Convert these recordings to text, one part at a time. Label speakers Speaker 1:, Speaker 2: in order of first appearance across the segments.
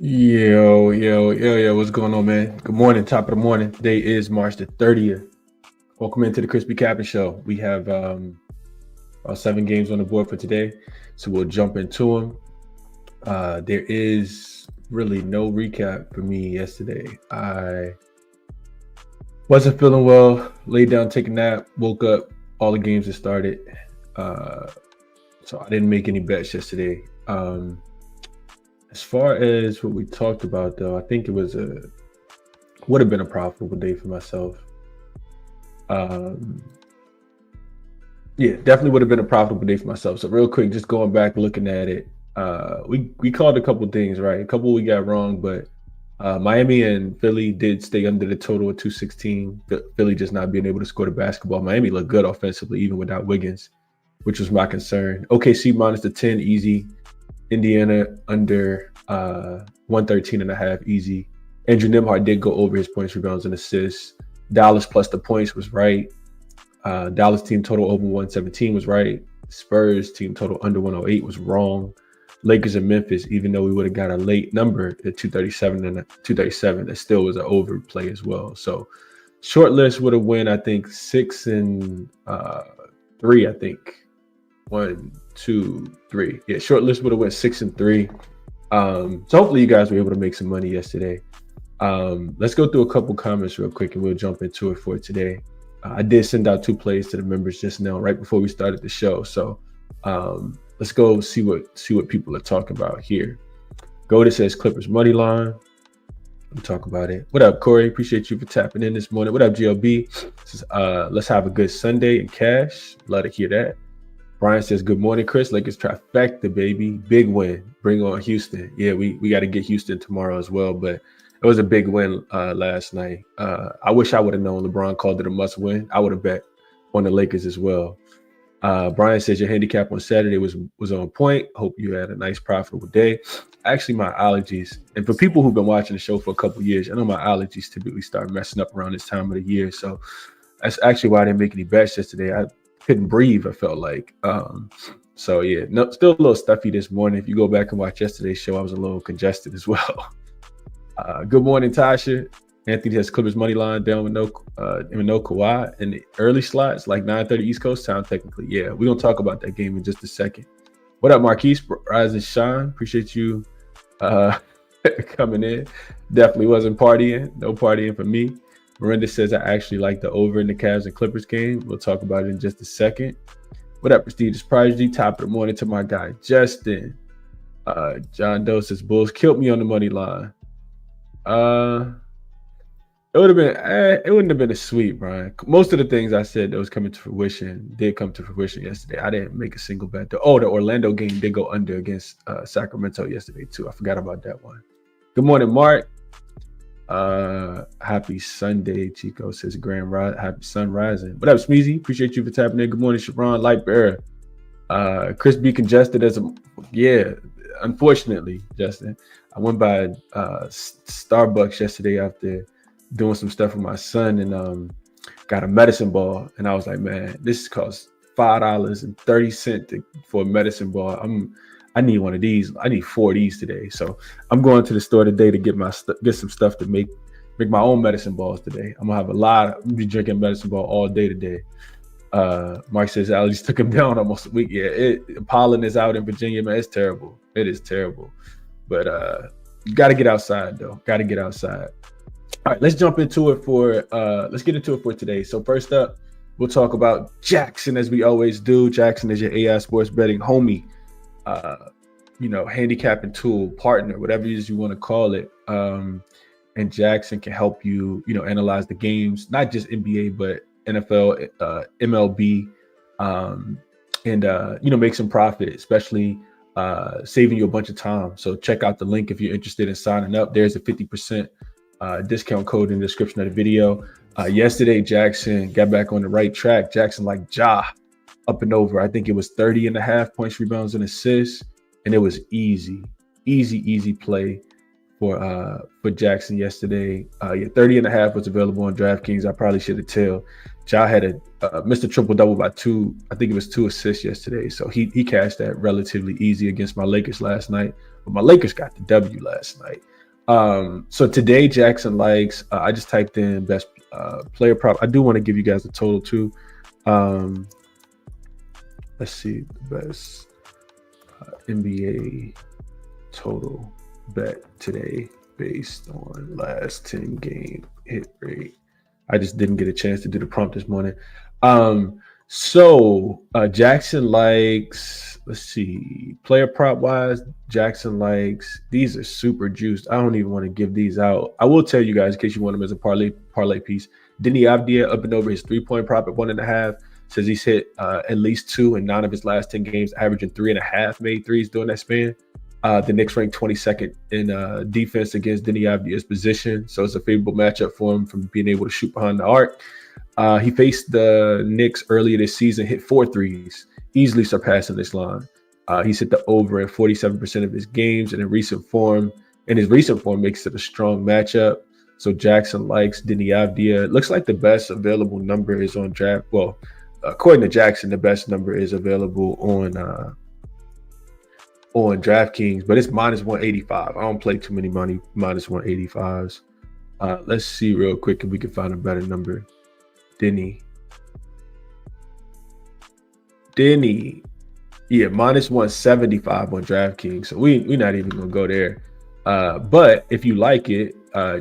Speaker 1: Yo, what's going on, man? Good morning, top of the morning. Today is March the 30th. Welcome into the ChrisBeCappinn Show. We have about 7 games on the board for today, so we'll jump into them. There is really no recap for me yesterday. I wasn't feeling well, laid down, take a nap, woke up, all the games had started. So I didn't make any bets yesterday. As far as what we talked about, though, I think it would have been a profitable day for myself. Yeah, definitely would have been a profitable day for myself. So real quick, just going back, looking at it, we called a couple things right. A couple we got wrong, but Miami and Philly did stay under the total of 216. Philly just not being able to score the basketball. Miami looked good offensively, even without Wiggins, which was my concern. OKC minus the 10, easy. Indiana under 113.5, easy. Andrew Nembhard did go over his points, rebounds, and assists. Dallas plus the points was right. Dallas team total over 117 was right. Spurs team total under 108 was wrong. Lakers and Memphis, even though we would have got a late number at 237 and 237, it still was an overplay as well. So short list would have went, I think, 6 and 3, I think. 1, 2, 3. Yeah, short list would have went 6 and 3. So hopefully you guys were able to make some money yesterday. Let's go through a couple comments real quick and we'll jump into it for today. I did send out 2 plays to the members just now, right before we started the show. So let's go see what people are talking about here. Goda says Clippers money line. We'll talk about it. What up, Corey? Appreciate you for tapping in this morning. What up, GLB? Says, let's have a good Sunday in cash. Love to hear that. Brian says, good morning, Chris. Lakers trifecta, baby. Big win. Bring on Houston. Yeah, we got to get Houston tomorrow as well, but it was a big win last night. I wish I would have known LeBron called it a must win. I would have bet on the Lakers as well. Brian says your handicap on Saturday was on point. Hope you had a nice, profitable day. Actually, my allergies, and for people who've been watching the show for a couple of years, I know my allergies typically start messing up around this time of the year. So that's actually why I didn't make any bets yesterday. I couldn't breathe, I felt like. So yeah, no, still a little stuffy this morning. If you go back and watch yesterday's show, I was a little congested as well. Good morning, Tasha. Anthony has Clippers money line down with no Kawhi in the early slots, like 9:30 East Coast time, technically. Yeah, we're gonna talk about that game in just a second. What up, Marquise? Rise and shine. Appreciate you coming in. Definitely wasn't partying. No partying for me. Miranda says, I actually like the over in the Cavs and Clippers game. We'll talk about it in just a second. What up, Prestigious Prodigy? Top of the morning to my guy, Justin. John Doe says, Bulls killed me on the money line. It wouldn't have been a sweep, Brian. Most of the things I said that was coming to fruition did come to fruition yesterday. I didn't make a single bet. The Orlando game did go under against Sacramento yesterday, too. I forgot about that one. Good morning, Mark. Happy Sunday, Chico says happy sun rising. What up, Smeezy? Appreciate you for tapping in. Good morning, Sharon Lightbearer. Chris B congested unfortunately, Justin. I went by Starbucks yesterday after doing some stuff with my son and got a medicine ball, and I was like, man, this costs $5.30 for a medicine ball. I need one of these. I need 4 of these today. So I'm going to the store today to get some stuff to make my own medicine balls today. I'm gonna be drinking medicine ball all day today. Mark says allergies took him down almost a week. Yeah, pollen is out in Virginia, man. It's terrible. It is terrible. But you got to get outside though. Got to get outside. All right, let's jump into it let's get into it for today. So first up, we'll talk about jaXon as we always do. jaXon is your AI sports betting homie. Handicapping tool, partner, whatever it is you want to call it. And jaXon can help you, analyze the games, not just NBA, but NFL, MLB, and make some profit, especially saving you a bunch of time. So check out the link if you're interested in signing up. There's a 50% discount code in the description of the video. Yesterday, jaXon got back on the right track. jaXon like Ja up and over. I think it was 30.5 points, rebounds, and assists. And it was easy play for jaXon yesterday. 30.5 was available on DraftKings. I probably should have told. Ja had Mr. Triple Double by 2. I think it was 2 assists yesterday. So he cashed that relatively easy against my Lakers last night. But my Lakers got the W last night. So today jaXon likes, I just typed in best player prop. I do want to give you guys a total too. Let's see the best NBA total bet today based on last 10 game hit rate. I just didn't get a chance to do the prompt this morning. So jaXon likes, let's see, player prop wise, jaXon likes, these are super juiced. I don't even want to give these out. I will tell you guys in case you want them as a parlay piece. Denny Avdia up and over his 3-point prop at 1.5. Says he's hit at least 2 in 9 of his last 10 games, averaging 3.5 made threes during that span. The Knicks ranked 22nd in defense against Denny Avdia's position, so it's a favorable matchup for him from being able to shoot behind the arc. He faced the Knicks earlier this season, hit 4 threes, easily surpassing this line. He's hit the over in 47% of his games, and in his recent form makes it a strong matchup. So jaXon likes Denny Avdia. It looks like the best available number is on draft. Well, according to jaXon, the best number is available on DraftKings, but it's -185. I don't play too many money -185s. Let's see real quick if we can find a better number. Denny. Yeah, -175 on DraftKings. So we're not even gonna go there. But if you like it,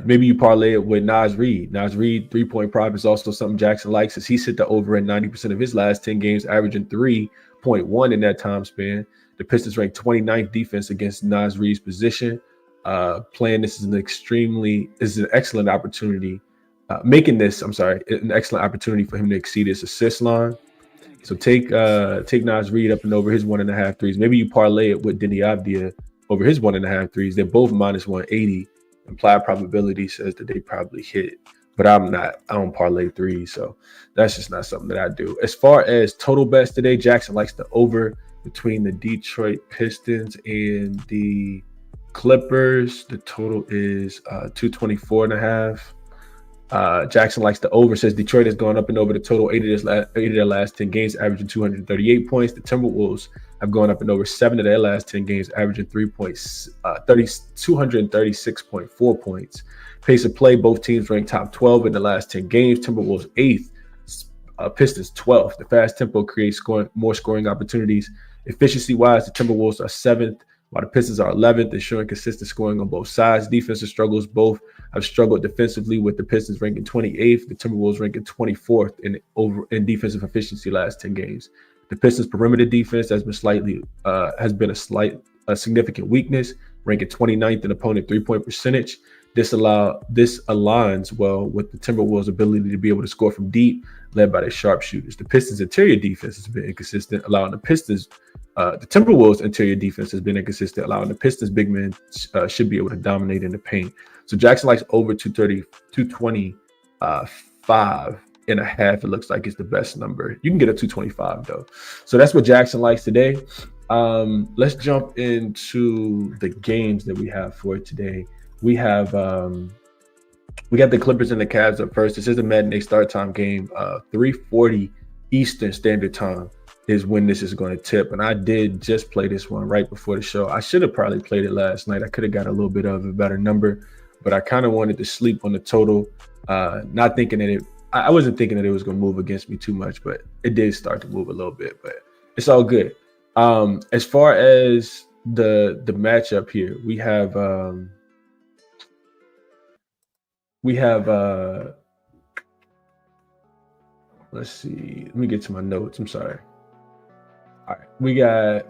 Speaker 1: maybe you parlay it with Naz Reid. Naz Reid 3-point prop is also something jaXon likes, as he's hit the over in 90% of his last 10 games, averaging 3.1 in that time span. The Pistons ranked 29th defense against Naz Reid's position. Playing this is an excellent opportunity. An excellent opportunity for him to exceed his assist line. So take Naz Reid up and over his 1.5 threes. Maybe you parlay it with Denny Avdia over his 1.5 threes. They're both -180. Implied probability says that they probably hit, but I don't parlay threes, so that's just not something that I do. As far as total bets today, jaXon likes the over between the Detroit Pistons and the Clippers. The total is 224.5. jaXon likes the over, says Detroit has gone up and over the total 8 of their last 10 games, averaging 238 points. The Timberwolves have gone up and over 7 of their last 10 games, averaging 236.4 points. Pace of play, both teams ranked top 12 in the last 10 games. Timberwolves 8th, Pistons 12th. The fast tempo creates more scoring opportunities. Efficiency-wise, the Timberwolves are 7th, while the Pistons are 11th, ensuring consistent scoring on both sides. Defensive struggles, both have struggled defensively, with the Pistons ranking 28th, the Timberwolves ranking 24th in defensive efficiency last 10 games. The Pistons' perimeter defense has been a significant weakness, ranking 29th in opponent 3-point percentage. This aligns well with the Timberwolves' ability to be able to score from deep, led by their sharpshooters. The Pistons' interior defense has been inconsistent, allowing the Timberwolves' interior defense has been inconsistent, allowing the Pistons' big men should be able to dominate in the paint. So jaXon likes over 225.5. It looks like it's the best number. You can get a 225 though. So that's what jaXon likes today. Let's jump into the games that we have for today. We got the Clippers and the Cavs up first. This is a matinee start time game. 3:40 Eastern Standard Time is when this is going to tip. And I did just play this one right before the show. I should have probably played it last night. I could have got a little bit of a better number, but I kind of wanted to sleep on the total, not thinking that I wasn't thinking that it was going to move against me too much, but it did start to move a little bit, but it's all good. As far as the matchup here, we have let's see, let me get to my notes. I'm sorry. All right, we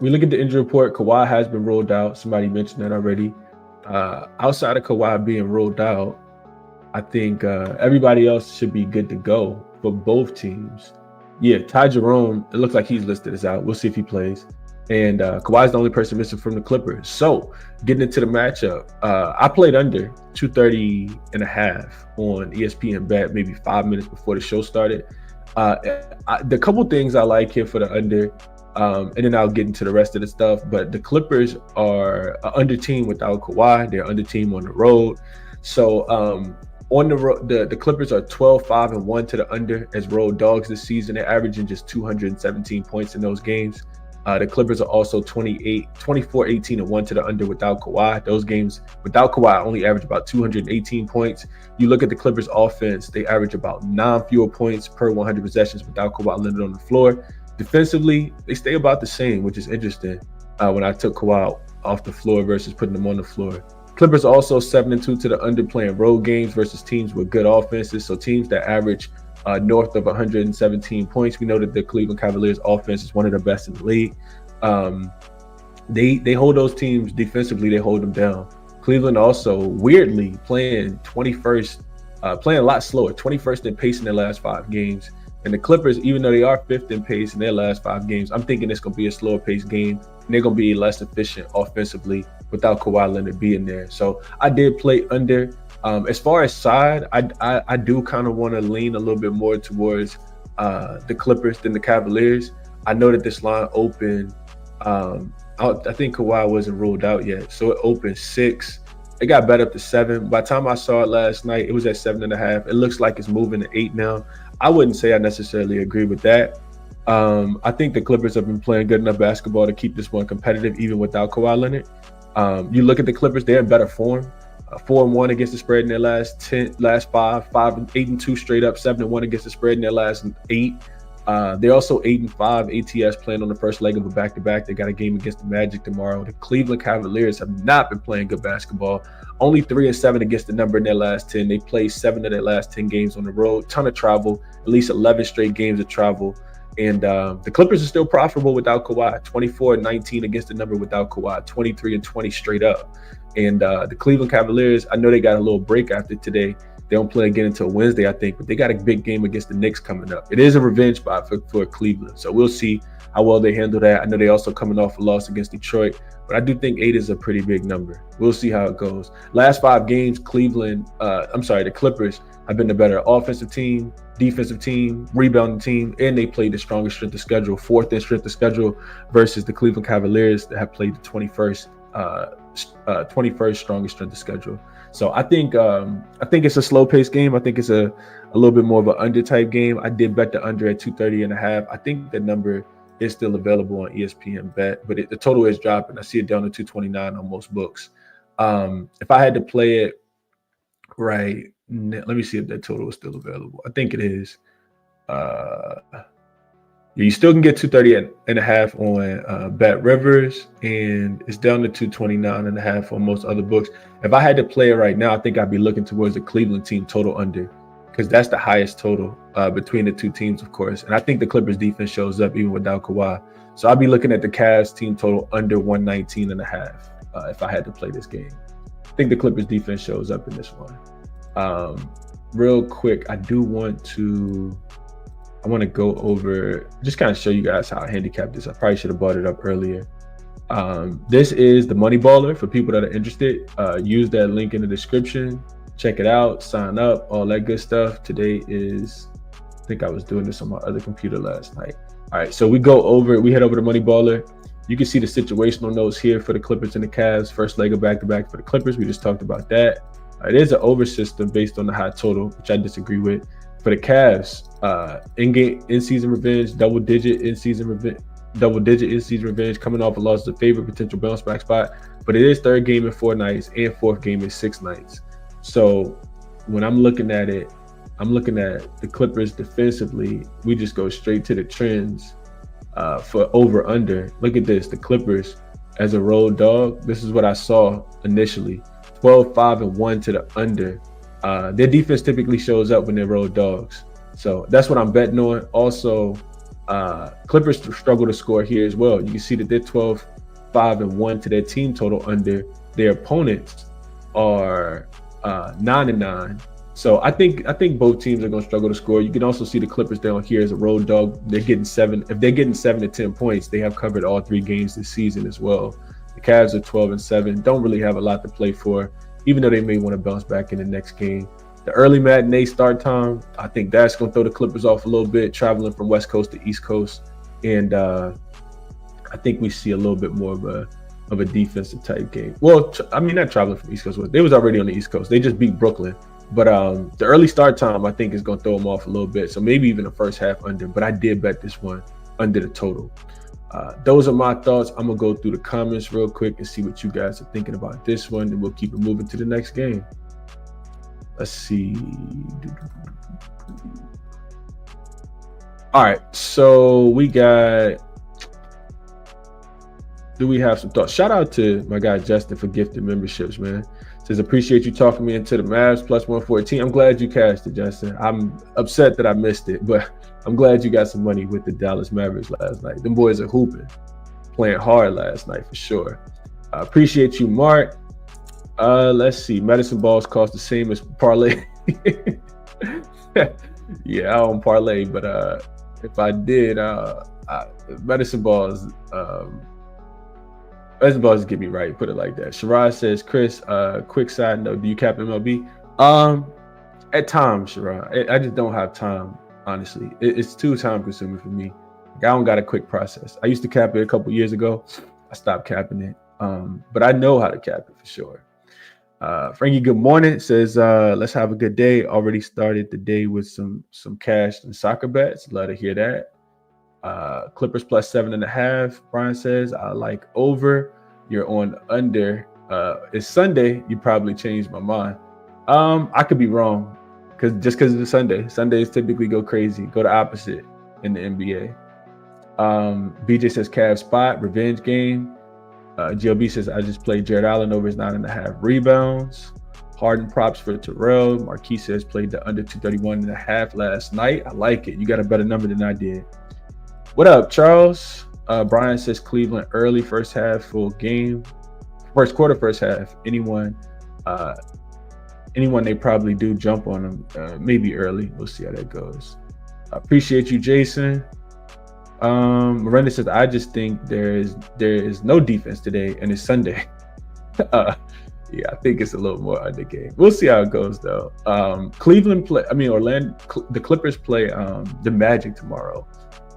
Speaker 1: look at the injury report. Kawhi has been ruled out. Somebody mentioned that already. Outside of Kawhi being ruled out, I think everybody else should be good to go for both teams. Yeah, Ty Jerome, it looks like he's listed as out. We'll see if he plays. And Kawhi's the only person missing from the Clippers. So getting into the matchup, I played under 230.5 on ESPN Bet maybe 5 minutes before the show started. The couple things I like here for the under, and then I'll get into the rest of the stuff. But the Clippers are an under team without Kawhi. They're under team on the road. So on the road, the Clippers are 12-5-1 to the under as road dogs this season. They're averaging just 217 points in those games. The Clippers are also 24-18-1 to the under without Kawhi. Those games without Kawhi only average about 218 points. You look at the Clippers offense, they average about 9 fewer points per 100 possessions without Kawhi Leonard on the floor. Defensively, they stay about the same, which is interesting when I took Kawhi off the floor versus putting them on the floor. Clippers also 7-2 to the under playing road games versus teams with good offenses. So teams that average north of 117 points. We know that the Cleveland Cavaliers offense is one of the best in the league. They hold those teams defensively, they hold them down. Cleveland also weirdly playing 21st, playing a lot slower, 21st in pace in their last 5 games. And the Clippers, even though they are 5th in pace in their last 5 games, I'm thinking it's going to be a slower paced game. And they're going to be less efficient offensively without Kawhi Leonard being there. So I did play under. As far as side, I do kind of want to lean a little bit more towards the Clippers than the Cavaliers. I know that this line opened. I think Kawhi wasn't ruled out yet, so it opened 6. It got bet up to 7. By the time I saw it last night, it was at 7.5. It looks like it's moving to 8 now. I wouldn't say I necessarily agree with that. I think the Clippers have been playing good enough basketball to keep this one competitive, even without Kawhi Leonard. You look at the Clippers; they're in better form. 4-1 against the spread in their last 5, 8-2 straight up, 7-1 against the spread in their last 8. They're also 8-5 ATS playing on the first leg of a back-to-back. They got a game against the Magic tomorrow. The Cleveland Cavaliers have not been playing good basketball. Only 3-7 against the number in their last 10. They played 7 of their last 10 games on the road. Ton of travel, at least 11 straight games of travel. And the Clippers are still profitable without Kawhi. 24-19 against the number without Kawhi. 23-20 straight up. And the Cleveland Cavaliers, I know they got a little break after today. They don't play again until Wednesday, I think, but they got a big game against the Knicks coming up. It is a revenge spot for Cleveland, so we'll see how well they handle that. I know they also coming off a loss against Detroit, but I do think 8 is a pretty big number. We'll see how it goes. Last 5 games, the Clippers have been the better offensive team, defensive team, rebounding team, and they played the strongest strength of schedule, 4th in strength of schedule, versus the Cleveland Cavaliers that have played the 21st strongest strength of schedule. So I think it's a slow paced game. I think it's a little bit more of an under type game. I did bet the under at 230.5. I think the number is still available on ESPN Bet, but the total is dropping. I see it down to 229 on most books. If I had to play it right, let me see if that total is still available. I think it is. You still can get 230.5 on Bet Rivers, and it's down to 229.5 on most other books. If I had to play it right now, I think I'd be looking towards the Cleveland team total under, because that's the highest total between the two teams, of course. And I think the Clippers defense shows up even without Kawhi. So I'd be looking at the Cavs team total under 119.5 if I had to play this game. I think the Clippers defense shows up in this one. Real quick, I want to go over, just kind of show you guys how I handicapped this. I probably should have brought it up earlier. This is the Money Baller for people that are interested. Use that link in the description. Check it out, sign up, all that good stuff. Today is, I think I was doing this on my other computer last night. All right, so we head over to Money Baller. You can see the situational notes here for the Clippers and the Cavs. First leg of back-to-back for the Clippers. We just talked about that. It is an over system based on the high total, which I disagree with. For the Cavs, in-season revenge, double-digit in-season revenge, coming off a loss is a favorite potential bounce back spot. But it is 3rd game in 4 nights and 4th game in 6 nights. So when I'm looking at it, I'm looking at the Clippers defensively. We just go straight to the trends for over-under. Look at this, the Clippers as a road dog. This is what I saw initially, 12-5-1 to the under. Their defense typically shows up when they're road dogs. So that's what I'm betting on. Also, Clippers struggle to score here as well. You can see that they're 12-5-1 to their team total under. Their opponents are 9-9. So I think both teams are going to struggle to score. You can also see the Clippers down here as a road dog. They're getting 7. If they're getting 7 to 10 points, they have covered all 3 games this season as well. The Cavs are 12-7. Don't really have a lot to play for, even though they may want to bounce back in the next game. The early matinee start time, I think that's going to throw the Clippers off a little bit, traveling from West Coast to East Coast. And I think we see a little bit more of a defensive type game. Well, not traveling from East Coast. They was already on the East Coast. They just beat Brooklyn. But the early start time, I think, is going to throw them off a little bit. So maybe even the first half under. But I did bet this one under the total. Those are my thoughts. I'm going to go through the comments real quick and see what you guys are thinking about this one, and we'll keep it moving to the next game. Let's see. All right, so we got, do we have some thoughts? Shout out to my guy Justin for gifting memberships, man. Says, appreciate you talking me into the Mavs plus 114. I'm glad you cashed it, Justin. I'm upset that I missed it, but I'm glad you got some money with the Dallas Mavericks last night. Them boys are hooping, playing hard last night for sure. Appreciate you, Mark. Let's see. Medicine balls cost the same as parlay. Yeah, I don't parlay, but if I did, medicine balls get me right. Put it like that. Sherrod says, Chris, quick side note, do you cap MLB? At times, Sherrod. I just don't have time, honestly. It's too time consuming for me. I don't got a quick process. I used to cap it a couple years ago. I stopped capping it. But I know how to cap it for sure. Frankie, good morning. Says, let's have a good day. Already started the day with some cash and soccer bets. Love to hear that. Clippers plus 7.5. Brian says, I like over. You're on under. It's Sunday. You probably changed my mind. I could be wrong because it's Sunday. Sundays typically go crazy. Go the opposite in the NBA. BJ says Cavs spot revenge game. GLB says, I just played Jared Allen over his 9.5 rebounds. Harden props for Terrell. Marquis says played the under 231.5 last night. I like it. You got a better number than I did. What up, Charles? Brian says Cleveland early first half, full game. First quarter, first half. Anyone they probably do jump on them. Maybe early. We'll see how that goes. Appreciate you, Jason. Miranda says, I just think there is no defense today and it's Sunday. Yeah, I think it's a little more under game. We'll see how it goes though. The Clippers play the Magic tomorrow.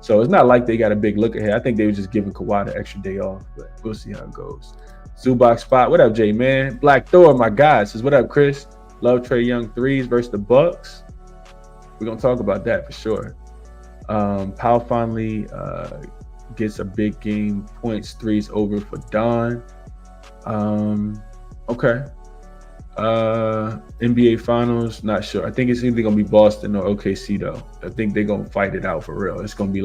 Speaker 1: So it's not like they got a big look ahead. I think they were just giving Kawhi the extra day off, but we'll see how it goes. Zubox Spot, what up, Jay, man? Black Thor, my guy, says, what up, Chris? Love Trae Young threes versus the Bucks. We're going to talk about that for sure. Powell finally gets a big game, points, threes over for Don. Okay. NBA Finals, not sure. I think it's either gonna be Boston or OKC though. I think they're gonna fight it out for real. It's gonna be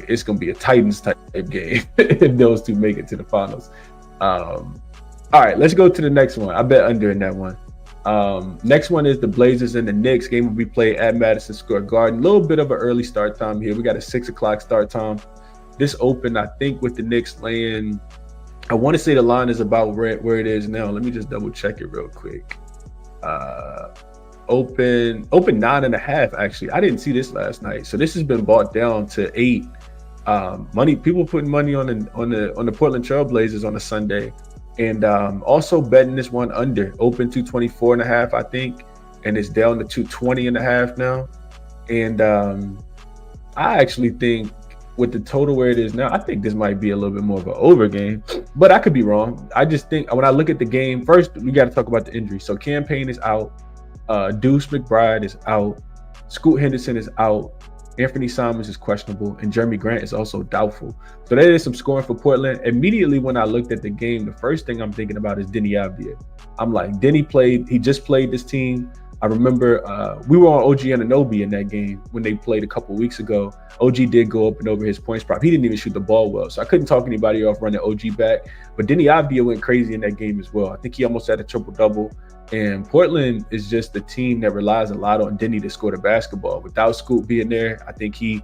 Speaker 1: it's gonna be a Titans type game if those two make it to the finals. All right, let's go to the next one. I bet under in that one. Next one is the Blazers and the Knicks. Game will be played at Madison Square Garden. A little bit of an early start time here. We got a 6 o'clock start time. This opened, I think, with the Knicks laying, I want to say the line is about where it is now. Let me just double check it real quick. Open 9.5, actually. I didn't see this last night. So this has been bought down to 8. People putting money on the Portland Trail Blazers on a Sunday. And also betting this one under, open 224.5, I think, and it's down to 220.5 now. And I actually think with the total where it is now, I think this might be a little bit more of an over game, but I could be wrong. I just think when I look at the game, first we got to talk about the injury. So Cam Payne is out, Deuce McBride is out, Scoot Henderson is out, Anthony Simons is questionable, and Jeremy Grant is also doubtful. So there is some scoring for Portland. Immediately when I looked at the game, the first thing I'm thinking about is Denny Avdia. I'm like, Denny he just played this team. I remember we were on OG Anunoby in that game when they played a couple weeks ago. OG did go up and over his points prop. He didn't even shoot the ball well, so I couldn't talk anybody off running OG back. But Denny Avdia went crazy in that game as well. I think he almost had a triple-double. And Portland is just the team that relies a lot on Denny to score the basketball. Without Scoot being there, I think he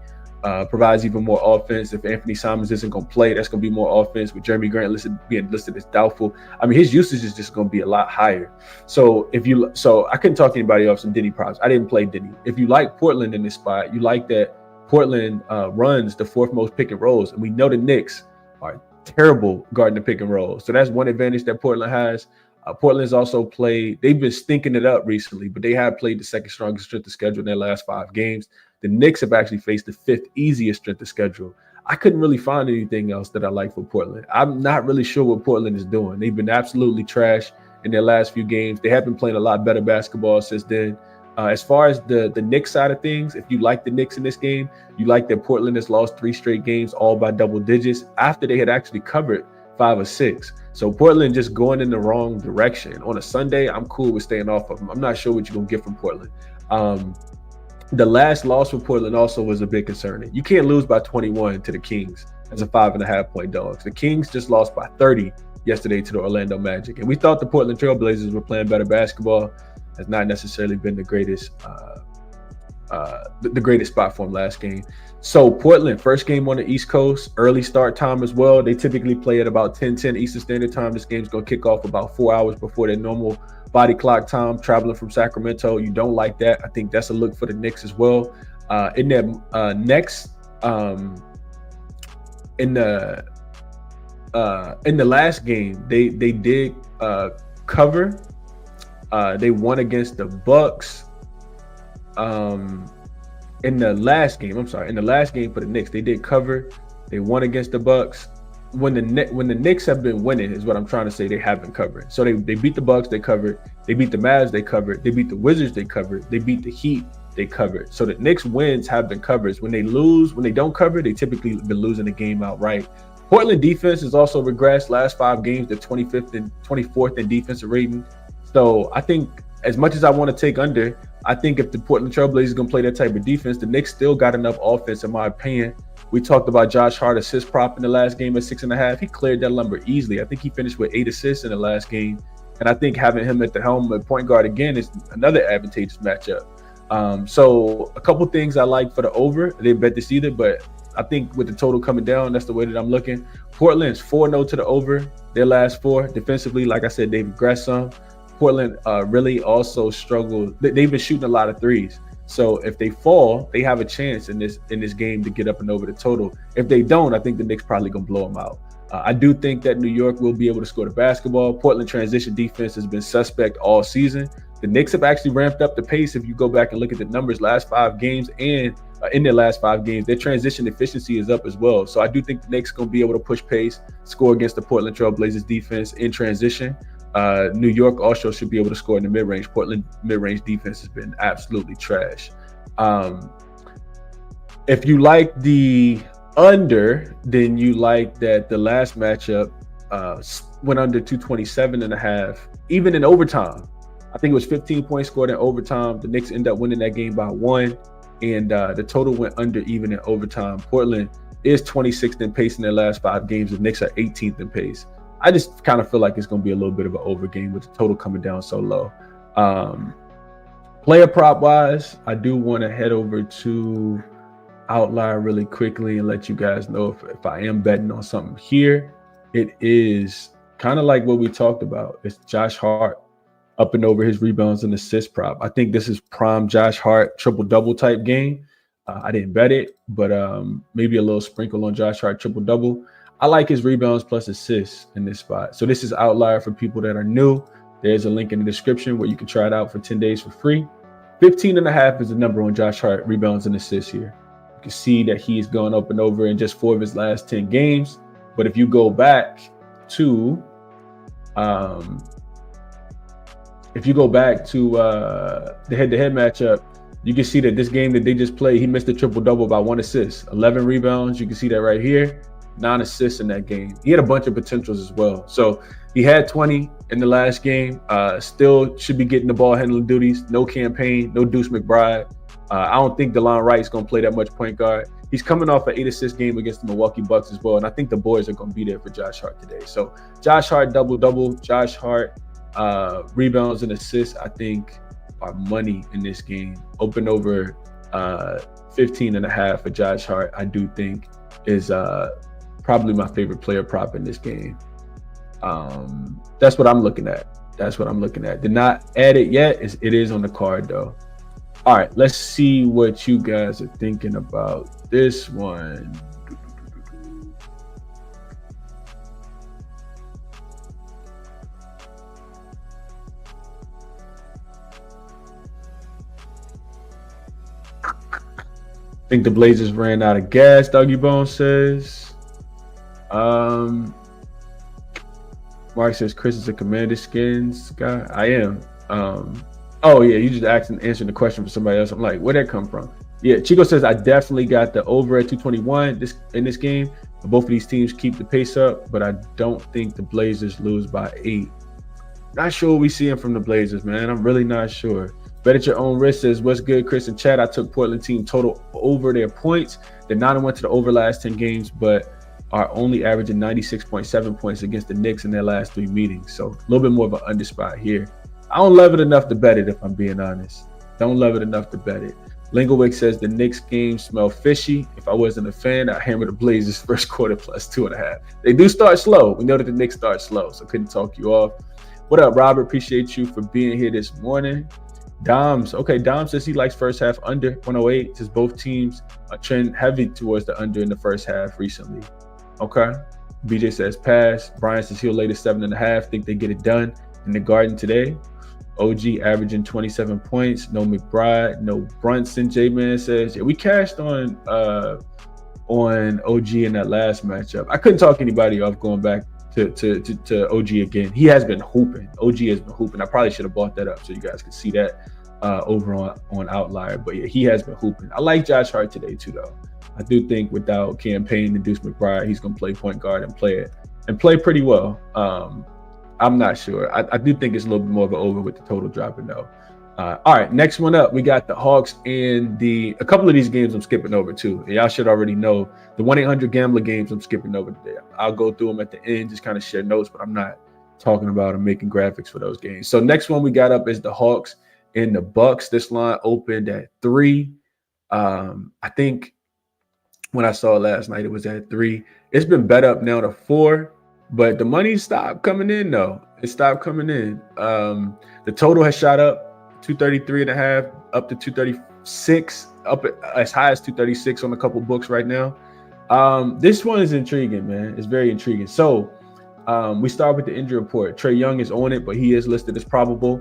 Speaker 1: provides even more offense. If Anthony Simons isn't going to play, that's going to be more offense. With Jeremy Grant being listed as doubtful, I mean, his usage is just going to be a lot higher. So I couldn't talk to anybody off some Denny props. I didn't play Denny. If you like Portland in this spot, you like that Portland runs the 4th most pick and rolls, and we know the Knicks are terrible guarding the pick and roll. So that's one advantage that Portland has. Portland's also played, they've been stinking it up recently, but they have played the 2nd strongest strength of schedule in their last 5 games. The Knicks have actually faced the 5th easiest strength of schedule. I couldn't really find anything else that I like for Portland. I'm not really sure what Portland is doing. They've been absolutely trash in their last few games. They have been playing a lot better basketball since then. As far as the Knicks side of things, if you like the Knicks in this game, you like that Portland has lost 3 straight games, all by double digits, after they had actually covered 5 or 6. So Portland just going in the wrong direction. On a Sunday, I'm cool with staying off of them. I'm not sure what you're going to get from Portland. The last loss for Portland also was a bit concerning. You can't lose by 21 to the Kings as a 5.5 point dogs. The Kings just lost by 30 yesterday to the Orlando Magic. And we thought the Portland Trailblazers were playing better basketball. Has not necessarily been the greatest spot for them last game. So Portland, first game on the East Coast, early start time as well. They typically play at about 10:10 Eastern Standard Time. This game's going to kick off about 4 hours before their normal body clock time, traveling from Sacramento. You don't like that. I think that's a look for the Knicks as well. In the last game, they did cover. They won against the Bucks. In the last game for the Knicks, they did cover. They won against the Bucks. When the Knicks have been winning, is what I'm trying to say, they haven't covered. So they beat the Bucks, they covered. They beat the Mavs, they covered. They beat the Wizards, they covered. They beat the Heat, they covered. So the Knicks wins have been covers. When they don't cover, they typically been losing the game outright. Portland defense has also regressed. Last 5 games, they're 25th and 24th in defensive rating. So I think, as much as I want to take under, I think if the Portland Trailblazers is going to play that type of defense, the Knicks still got enough offense, in my opinion. We talked about Josh Hart assist prop in the last game at 6.5. He cleared that number easily. I think he finished with 8 assists in the last game. And I think having him at the helm at point guard again is another advantageous matchup. So a couple things I like for the over. I didn't bet this either, but I think with the total coming down, that's the way that I'm looking. Portland's 4-0 to the over. Their last 4. Defensively, like I said, they've regressed some. Portland really also struggled. They've been shooting a lot of threes. So if they fall, they have a chance in this game to get up and over the total. If they don't, I think the Knicks probably going to blow them out. I do think that New York will be able to score the basketball. Portland transition defense has been suspect all season. The Knicks have actually ramped up the pace. If you go back and look at the numbers last 5 games, and in their last 5 games, their transition efficiency is up as well. So I do think the Knicks going to be able to push pace, score against the Portland Trailblazers defense in transition. New York also should be able to score in the mid-range. Portland mid-range defense has been absolutely trash. If you like the under, then you like that the last matchup went under 227.5, even in overtime. I think it was 15 points scored in overtime. The Knicks end up winning that game by 1, and the total went under even in overtime. Portland is 26th in pace in their last 5 games. The Knicks are 18th in pace. I just kind of feel like it's going to be a little bit of an over game with the total coming down so low. Player prop wise, I do want to head over to Outlier really quickly and let you guys know if I am betting on something here. It is kind of like what we talked about. It's Josh Hart up and over his rebounds and assist prop. I think this is prime Josh Hart triple-double type game. I didn't bet it, but maybe a little sprinkle on Josh Hart triple-double. I like his rebounds plus assists in this spot. So this is Outlier for people that are new. There's a link in the description where you can try it out for 10 days for free. 15.5 is the number on Josh Hart rebounds and assists here. You can see that he's gone up and over in just 4 of his last 10 games. But if you go back to the head-to-head matchup, you can see that this game that they just played, he missed a triple-double by 1 assist, 11 rebounds. You can see that right here. 9 assists in that game. He had a bunch of potentials as well. So he had 20 in the last game. Still should be getting the ball handling duties. No campaign, no Deuce McBride. I don't think DeLon Wright's going to play that much point guard. He's coming off an 8 assist game against the Milwaukee Bucks as well. And I think the boys are going to be there for Josh Hart today. So Josh Hart double-double. Josh Hart rebounds and assists, I think, are money in this game. Open over 15.5 for Josh Hart, I do think is probably my favorite player prop in this game. That's what I'm looking at. Did not add it yet. It is on the card though. All right, let's see what you guys are thinking about this one. I think the Blazers ran out of gas, Dougie Bone says. Mark says Chris is a Commander Skins guy. I am. Oh yeah, you just answering the question for somebody else. I'm like, where'd that come from? Yeah, Chico says I definitely got the over at 221 in this game. Both of these teams keep the pace up, but I don't think the Blazers lose by 8. Not sure what we seeing from the Blazers, man. I'm really not sure. Bet at your own risk says, what's good, Chris and Chad? I took Portland team total over their points. They're not went to the over last 10 games, but are only averaging 96.7 points against the Knicks in their last 3 meetings. So a little bit more of an under spot here. I don't love it enough to bet it, if I'm being honest. Don't love it enough to bet it. Lingowick says the Knicks game smell fishy. If I wasn't a fan, I'd hammer the Blazers first quarter plus 2.5. They do start slow. We know that the Knicks start slow, so couldn't talk you off. What up, Robert? Appreciate you for being here this morning. Doms. Okay, Dom says he likes first half under 108. Says both teams are trend heavy towards the under in the first half recently. Okay. BJ says pass. Brian says he'll lay the 7.5. Think they get it done in the Garden today. OG averaging 27 points. No McBride, no Brunson. J-Man says, yeah, we cashed on OG in that last matchup. I couldn't talk anybody off going back to OG again. He has been hooping. OG has been hooping. I probably should have bought that up so you guys could see that over on Outlier. But yeah, he has been hooping. I like Josh Hart today too, though. I do think without campaign and Deuce McBride, he's going to play point guard and play pretty well. I'm not sure. I do think it's a little bit more of an over with the total dropping though. All right, next one up, we got the Hawks and a couple of these games I'm skipping over too. Y'all should already know the 1-800-GAMBLER games I'm skipping over today. I'll go through them at the end, just kind of share notes, but I'm not talking about them making graphics for those games. So next one we got up is the Hawks and the Bucks. This line opened at 3. I think when I saw it last night, it was at 3. It's been bet up now to 4. But the money stopped coming in, though. It stopped coming in. The total has shot up 233.5 up to 236, up as high as 236 on a couple books right now. This one is intriguing, man. It's very intriguing. So we start with the injury report. Trae Young is on it, but he is listed as probable.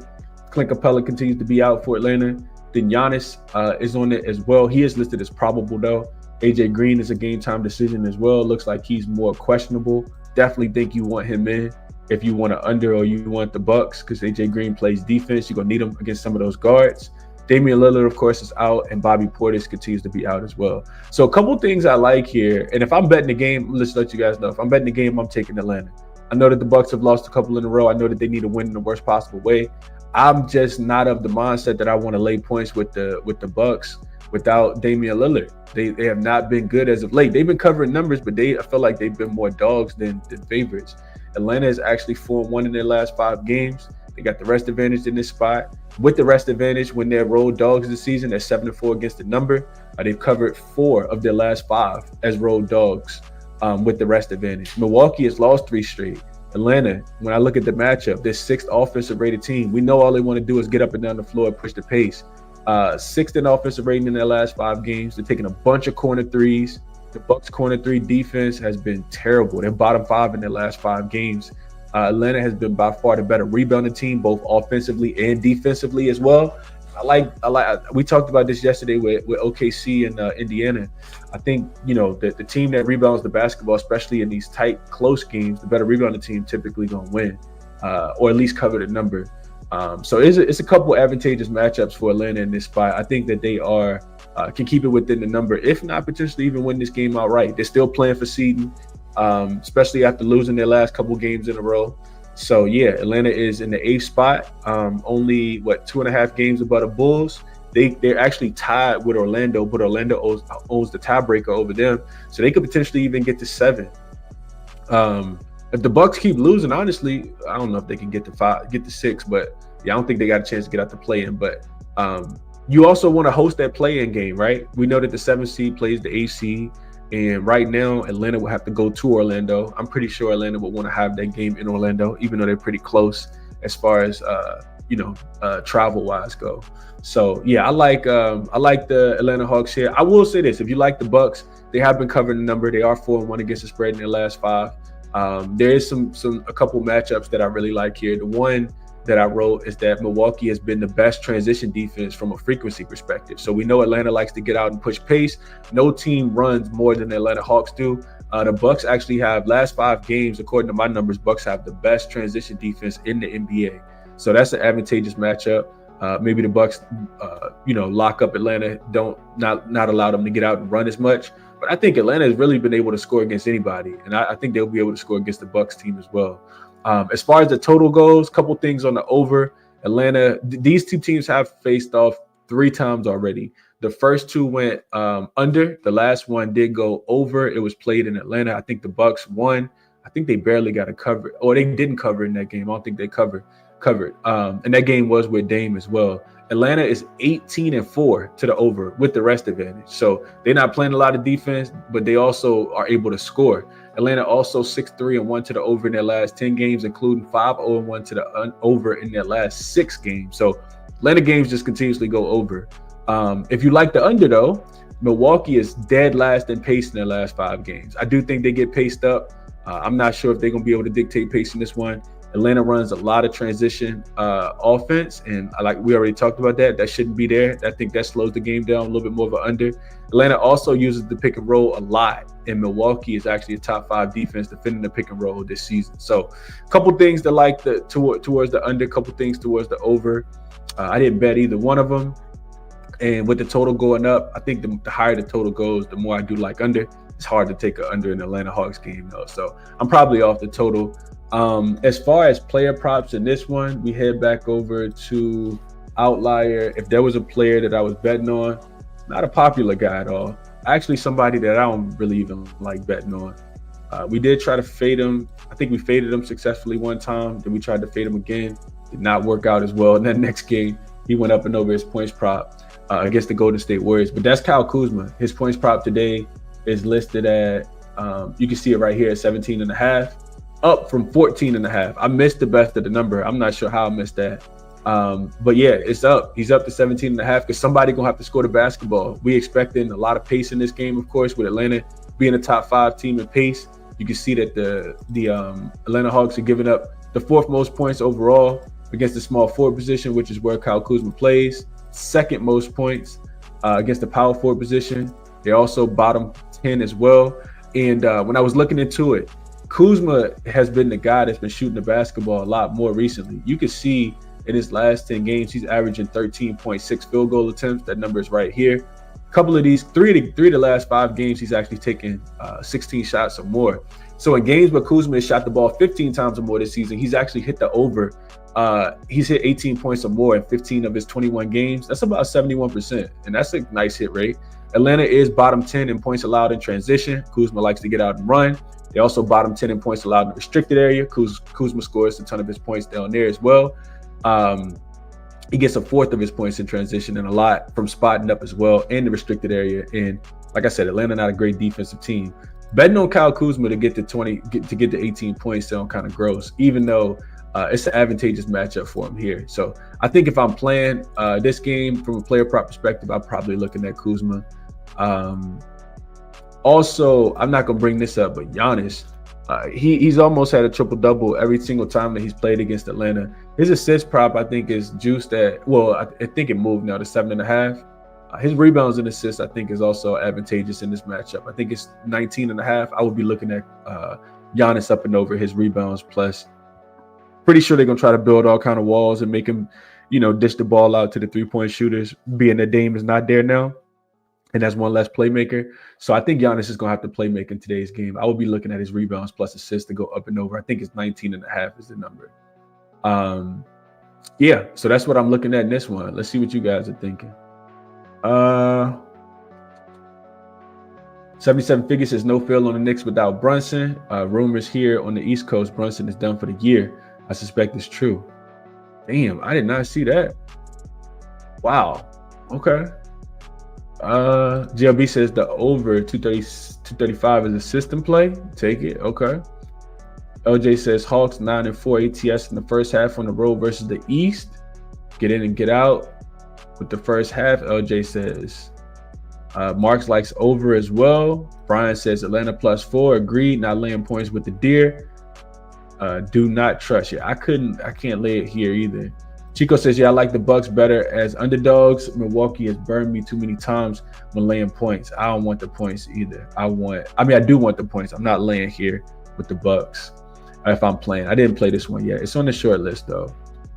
Speaker 1: Clint Capella continues to be out for Atlanta. Then Giannis is on it as well. He is listed as probable, though. AJ Green is a game time decision as well. Looks like he's more questionable. Definitely think you want him in if you want to under or you want the Bucks, because AJ Green plays defense. You're going to need him against some of those guards. Damian Lillard, of course, is out, and Bobby Portis continues to be out as well. So a couple things I like here, and if I'm betting the game, let's let you guys know. If I'm betting the game, I'm taking Atlanta. I know that the Bucks have lost a couple in a row. I know that they need to win in the worst possible way. I'm just not of the mindset that I want to lay points with the Bucks without Damian Lillard. They have not been good as of late. They've been covering numbers, but I feel like they've been more dogs than favorites. Atlanta is actually 4-1 in their last 5 games. They got the rest advantage in this spot. With the rest advantage, when they're road dogs this season, they're 7-4 against the number. They've covered 4 of their last 5 as road dogs with the rest advantage. Milwaukee has lost 3 straight. Atlanta, when I look at the matchup, they're 6th offensive rated team. We know all they want to do is get up and down the floor and push the pace. 6th in offensive rating in their last 5 games. They're taking a bunch of corner threes. The Bucks corner 3 defense has been terrible. They're bottom 5 in their last 5 games. Atlanta has been by far the better rebounding team, both offensively and defensively as well. I like. We talked about this yesterday with OKC and Indiana. I think the team that rebounds the basketball, especially in these tight, close games, the better rebounding team typically gonna win, or at least cover the number. So it's a couple advantageous matchups for Atlanta in this spot. I think that they can keep it within the number, if not potentially even win this game outright. They're still playing for seeding, especially after losing their last couple games in a row. So yeah, Atlanta is in the 8th spot, only 2.5 games above the Bulls. They're actually tied with Orlando, but Orlando owns the tiebreaker over them, so they could potentially even get to 7. If the Bucks keep losing, honestly, I don't know if they can get to 6, but yeah, I don't think they got a chance to get out the play-in. But you also want to host that play-in game, right? We know that the 7th seed plays the 8th seed, and right now Atlanta will have to go to Orlando. I'm pretty sure Atlanta will want to have that game in Orlando, even though they're pretty close as far as travel-wise go. So yeah, I like the Atlanta Hawks here. I will say this: if you like the Bucks, they have been covering the number. They are 4-1 against the spread in their last 5. There is a couple matchups that I really like here. The one that I wrote is that Milwaukee has been the best transition defense from a frequency perspective. So we know Atlanta likes to get out and push pace. No team runs more than the Atlanta Hawks do. The Bucks actually have last 5 games, according to my numbers, Bucks have the best transition defense in the NBA. So that's an advantageous matchup. Maybe the Bucks, lock up Atlanta, not allow them to get out and run as much. But I think Atlanta has really been able to score against anybody, and I think they'll be able to score against the Bucks team as well. As far as the total goes, a couple things on the over. Atlanta, these two teams have faced off 3 times already. The first 2 went under. The last one did go over. It was played in Atlanta. I think the Bucks won. I think they barely got a cover, or they didn't cover in that game. I don't think they covered. And that game was with Dame as well. Atlanta is 18-4 to the over with the rest advantage. So they're not playing a lot of defense, but they also are able to score. Atlanta also 6-3-1 to the over in their last 10 games, including 5-0-1 to the over in their last 6 games. So Atlanta games just continuously go over. If you like the under, though, Milwaukee is dead last in pace in their last 5 games. I do think they get paced up. I'm not sure if they're going to be able to dictate pace in this one. Atlanta runs a lot of transition offense, and like we already talked about that shouldn't be there. I think that slows the game down, a little bit more of an under. Atlanta also uses the pick and roll a lot, and Milwaukee is actually a top 5 defense defending the pick and roll this season. So a couple things to like towards the under, a couple things towards the over. I didn't bet either one of them. And with the total going up, I think the higher the total goes, the more I do like under. It's hard to take an under in the Atlanta Hawks game, though. So I'm probably off the total. As far as player props in this one, we head back over to Outlier. If there was a player that I was betting on, not a popular guy at all. Actually, somebody that I don't really even like betting on. We did try to fade him. I think we faded him successfully one time. Then we tried to fade him again. Did not work out as well. In that next game, he went up and over his points prop against the Golden State Warriors. But that's Kyle Kuzma. His points prop today is listed at, you can see it right here at 17.5. Up from 14.5. I missed the best of the number. I'm not sure how I missed that. But yeah, it's up. He's up to 17.5 because somebody gonna have to score the basketball. We expecting a lot of pace in this game, of course, with Atlanta being a top 5 team in pace. You can see that the Atlanta Hawks are giving up the 4th most points overall against the small forward position, which is where Kyle Kuzma plays. 2nd most points against the power forward position. They're also bottom 10 as well. And when I was looking into it, Kuzma has been the guy that's been shooting the basketball a lot more recently. You can see in his last 10 games, he's averaging 13.6 field goal attempts. That number is right here. A couple of these, three of the last 5 games, he's actually taken 16 shots or more. So in games where Kuzma has shot the ball 15 times or more this season, he's actually hit the over. He's hit 18 points or more in 15 of his 21 games. That's about 71%, and that's a nice hit rate. Atlanta is bottom 10 in points allowed in transition. Kuzma likes to get out and run. They also bottom 10 in points allowed in the restricted area. Kuzma scores a ton of his points down there as well. He gets 1/4 of his points in transition and a lot from spotting up as well in the restricted area. And like I said, Atlanta not a great defensive team. Betting on Kyle Kuzma to get to 18 points sound kind of gross, even though it's an advantageous matchup for him here. So I think if I'm playing this game from a player prop perspective, I'm probably looking at Kuzma. Also, I'm not going to bring this up, but Giannis, he's almost had a triple-double every single time that he's played against Atlanta. His assist prop, I think, is juiced at, well, I think it moved now to 7.5. His rebounds and assists, I think, is also advantageous in this matchup. I think it's 19.5. I would be looking at Giannis up and over his rebounds plus. Pretty sure they're going to try to build all kind of walls and make him, dish the ball out to the three-point shooters, being that Dame is not there now. And that's one less playmaker. So I think Giannis is going to have to play make in today's game. I would be looking at his rebounds plus assists to go up and over. I think it's 19.5 is the number. Yeah, so that's what I'm looking at in this one. Let's see what you guys are thinking. 77 Figures says no fill on the Knicks without Brunson. Rumors here on the East Coast, Brunson is done for the year. I suspect it's true. Damn, I did not see that. Wow. Okay. GLB says the over 235 is a system play. Take it. Okay. LJ says Hawks 9-4 ATS in the first half on the road versus the East. Get in and get out with the first half. LJ says Marks likes over as well. Brian says Atlanta +4. Agreed. Not laying points with the Deer. Do not trust you. I can't lay it here either. Chico says, yeah, I like the Bucks better as underdogs. Milwaukee has burned me too many times when laying points. I don't want the points either. I do want the points. I'm not laying here with the Bucks if I'm playing. I didn't play this one yet. It's on the short list though.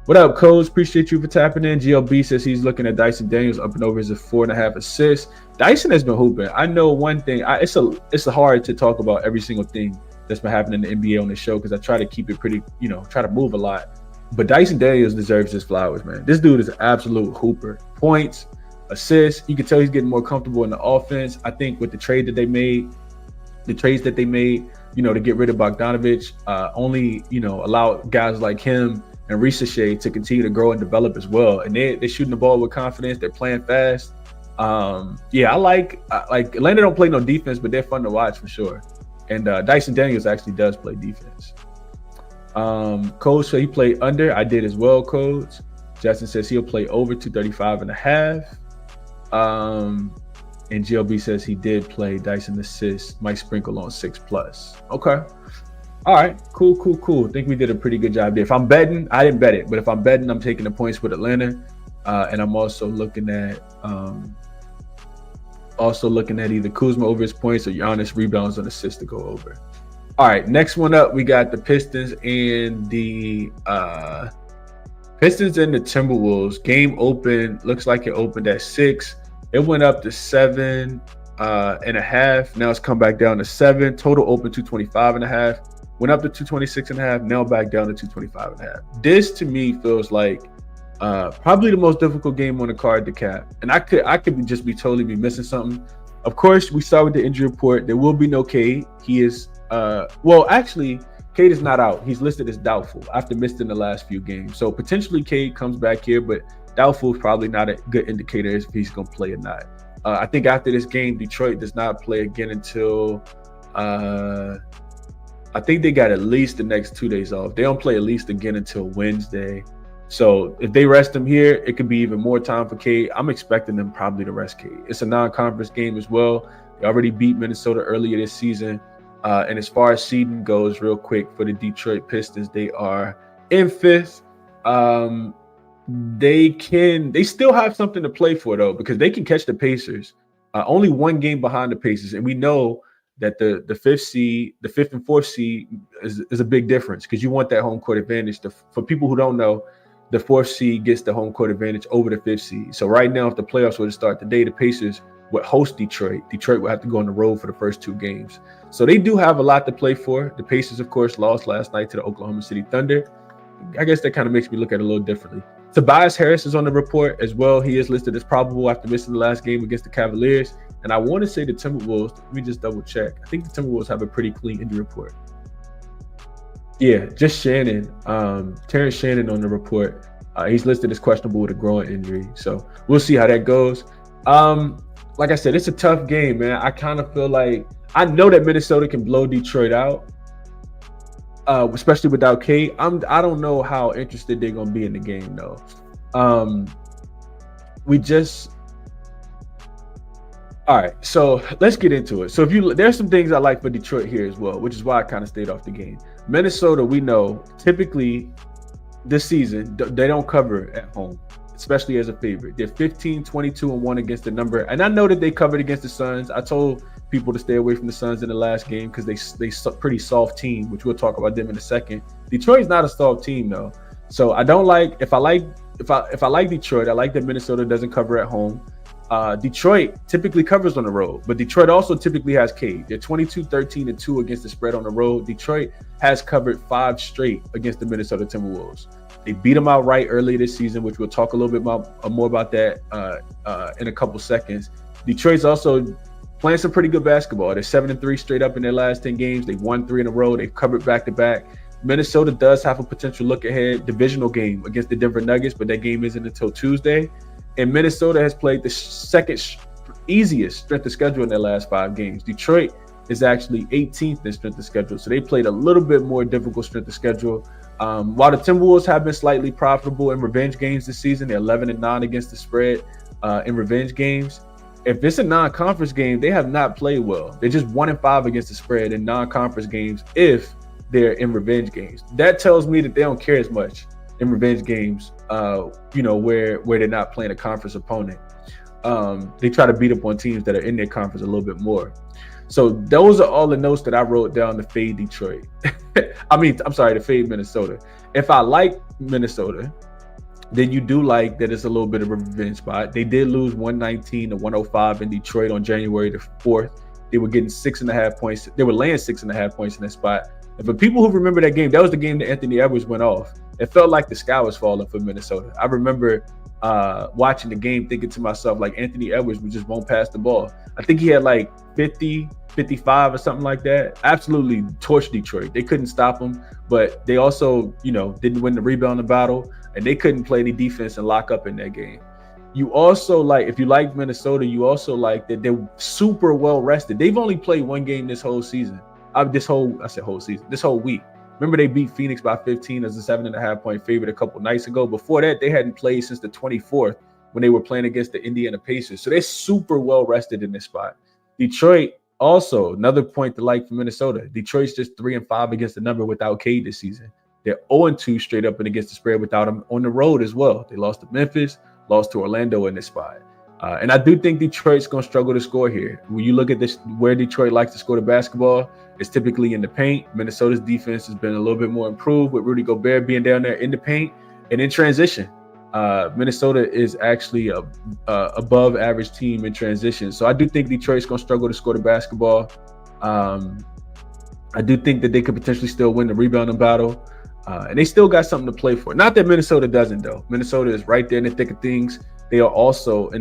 Speaker 1: What up, Coach? Appreciate you for tapping in. GLB says he's looking at Dyson Daniels up and over his 4.5 assists. Dyson has been hooping. I know one thing. It's hard to talk about every single thing that's been happening in the NBA on the show because I try to keep it pretty, try to move a lot. But Dyson Daniels deserves his flowers, man. This dude is an absolute hooper. Points, assists. You can tell he's getting more comfortable in the offense. I think with the trades that they made, to get rid of Bogdanovich, only, allow guys like him and Ricochet to continue to grow and develop as well. And they're shooting the ball with confidence. They're playing fast. I like Atlanta don't play no defense, but they're fun to watch for sure. And Dyson Daniels actually does play defense. Coach said he played under. I did as well, Coach. Justin says he'll play over 235.5. And GLB says he did play Dyson assist, Mike Sprinkle on 6+. Okay. All right, cool. I think we did a pretty good job there. If I'm betting, I didn't bet it, but if I'm betting, I'm taking the points with Atlanta, and I'm also looking at either Kuzma over his points or Giannis rebounds and assists to go over. All right, next one up, we got the Pistons and the Timberwolves. Game open, looks like it opened at 6. It went up to 7.5. Now it's come back down to 7. Total open 225.5. Went up to 226.5, now back down to 225.5. This to me feels like probably the most difficult game on the card to cap. And I could just be totally missing something. Of course, we saw with the injury report, there will be no Cade. He is Cade is not out. He's listed as doubtful after missing the last few games. So potentially Cade comes back here, but doubtful is probably not a good indicator if he's going to play or not. I think after this game, Detroit does not play again until I think they got at least the next 2 days off. They don't play at least again until Wednesday. So if they rest him here, it could be even more time for Cade. I'm expecting them probably to rest Cade. It's a non-conference game as well. They already beat Minnesota earlier this season. And as far as seeding goes, real quick, for the Detroit Pistons, they are in 5th. They still have something to play for, though, because they can catch the Pacers. Only one game behind the Pacers. And we know that the 5th and 4th seed is a big difference because you want that home court advantage. For people who don't know, the 4th seed gets the home court advantage over the 5th seed. So right now, if the playoffs were to start today, the Pacers would host Detroit. Detroit would have to go on the road for the first 2 games. So they do have a lot to play for. The Pacers, of course, lost last night to the Oklahoma City Thunder. I guess that kind of makes me look at it a little differently. Tobias Harris is on the report as well. He is listed as probable after missing the last game against the Cavaliers. And I want to say the Timberwolves, let me just double check. I think the Timberwolves have a pretty clean injury report. Yeah, just Shannon, Terrence Shannon on the report. He's listed as questionable with a groin injury. So we'll see how that goes. Like I said, it's a tough game, man. I kind of feel like, I know that Minnesota can blow Detroit out, especially without Cade. I don't know how interested they're going to be in the game, though. All right, so let's get into it. So there's some things I like for Detroit here as well, which is why I kind of stayed off the game. Minnesota, we know, typically this season, they don't cover at home, especially as a favorite. They're 15-22-1 against the number. And I know that they covered against the Suns. I told people to stay away from the Suns in the last game because they pretty soft team, which we'll talk about them in a second. Detroit's not a soft team, though. So I don't like, if I like Detroit, I like that Minnesota doesn't cover at home. Detroit typically covers on the road, but Detroit also typically has Cade. They're 22-13-2 against the spread on the road. Detroit has covered 5 straight against the Minnesota Timberwolves. They beat them outright earlier this season, which we'll talk a little bit more about that in a couple seconds. Detroit's also playing some pretty good basketball. They're 7-3 straight up in their last 10 games. They've won 3 in a row. They've covered back-to-back. Minnesota does have a potential look-ahead divisional game against the Denver Nuggets, but that game isn't until Tuesday. And Minnesota has played the second easiest strength of schedule in their last 5 games. Detroit is actually 18th in strength of schedule, so they played a little bit more difficult strength of schedule. While the Timberwolves have been slightly profitable in revenge games this season, they're 11-9 against the spread in revenge games. If it's a non-conference game, they have not played well. They're just 1-5 against the spread in non-conference games if they're in revenge games. That tells me that they don't care as much in revenge games, where they're not playing a conference opponent. They try to beat up on teams that are in their conference a little bit more. So those are all the notes that I wrote down to fade Detroit. To fade Minnesota. If I like Minnesota, then you do like that it's a little bit of a revenge spot. They did lose 119 to 105 in Detroit on January the 4th. They were getting 6.5 points. They were laying 6.5 points in that spot. And for people who remember that game, that was the game that Anthony Edwards went off. It felt like the sky was falling for Minnesota. I remember watching the game thinking to myself, like, Anthony Edwards just won't pass the ball. I think he had like 50, 55 or something like that. Absolutely torched Detroit. They couldn't stop him, but they also, didn't win the rebounding battle, and they couldn't play any defense and lock up in that game. You also like, if you like Minnesota, you also like that they're super well rested. They've only played one game this whole season. This whole week. Remember, they beat Phoenix by 15 as a 7.5 point favorite a couple nights ago. Before that, they hadn't played since the 24th when they were playing against the Indiana Pacers. So they're super well rested in this spot. Detroit, also another point to like for Minnesota. Detroit's just 3-5 against the number without Cade this season. They're 0-2 straight up and against the spread without him on the road as well. They lost to Memphis, lost to Orlando in this spot. And I do think Detroit's going to struggle to score here. When you look at this, where Detroit likes to score the basketball, it's typically in the paint. Minnesota's defense has been a little bit more improved with Rudy Gobert being down there in the paint and in transition. Minnesota is actually a above average team in transition. So I do think Detroit's going to struggle to score the basketball. I do think that they could potentially still win the rebounding battle. And they still got something to play for. Not that Minnesota doesn't, though. Minnesota is right there in the thick of things. They are also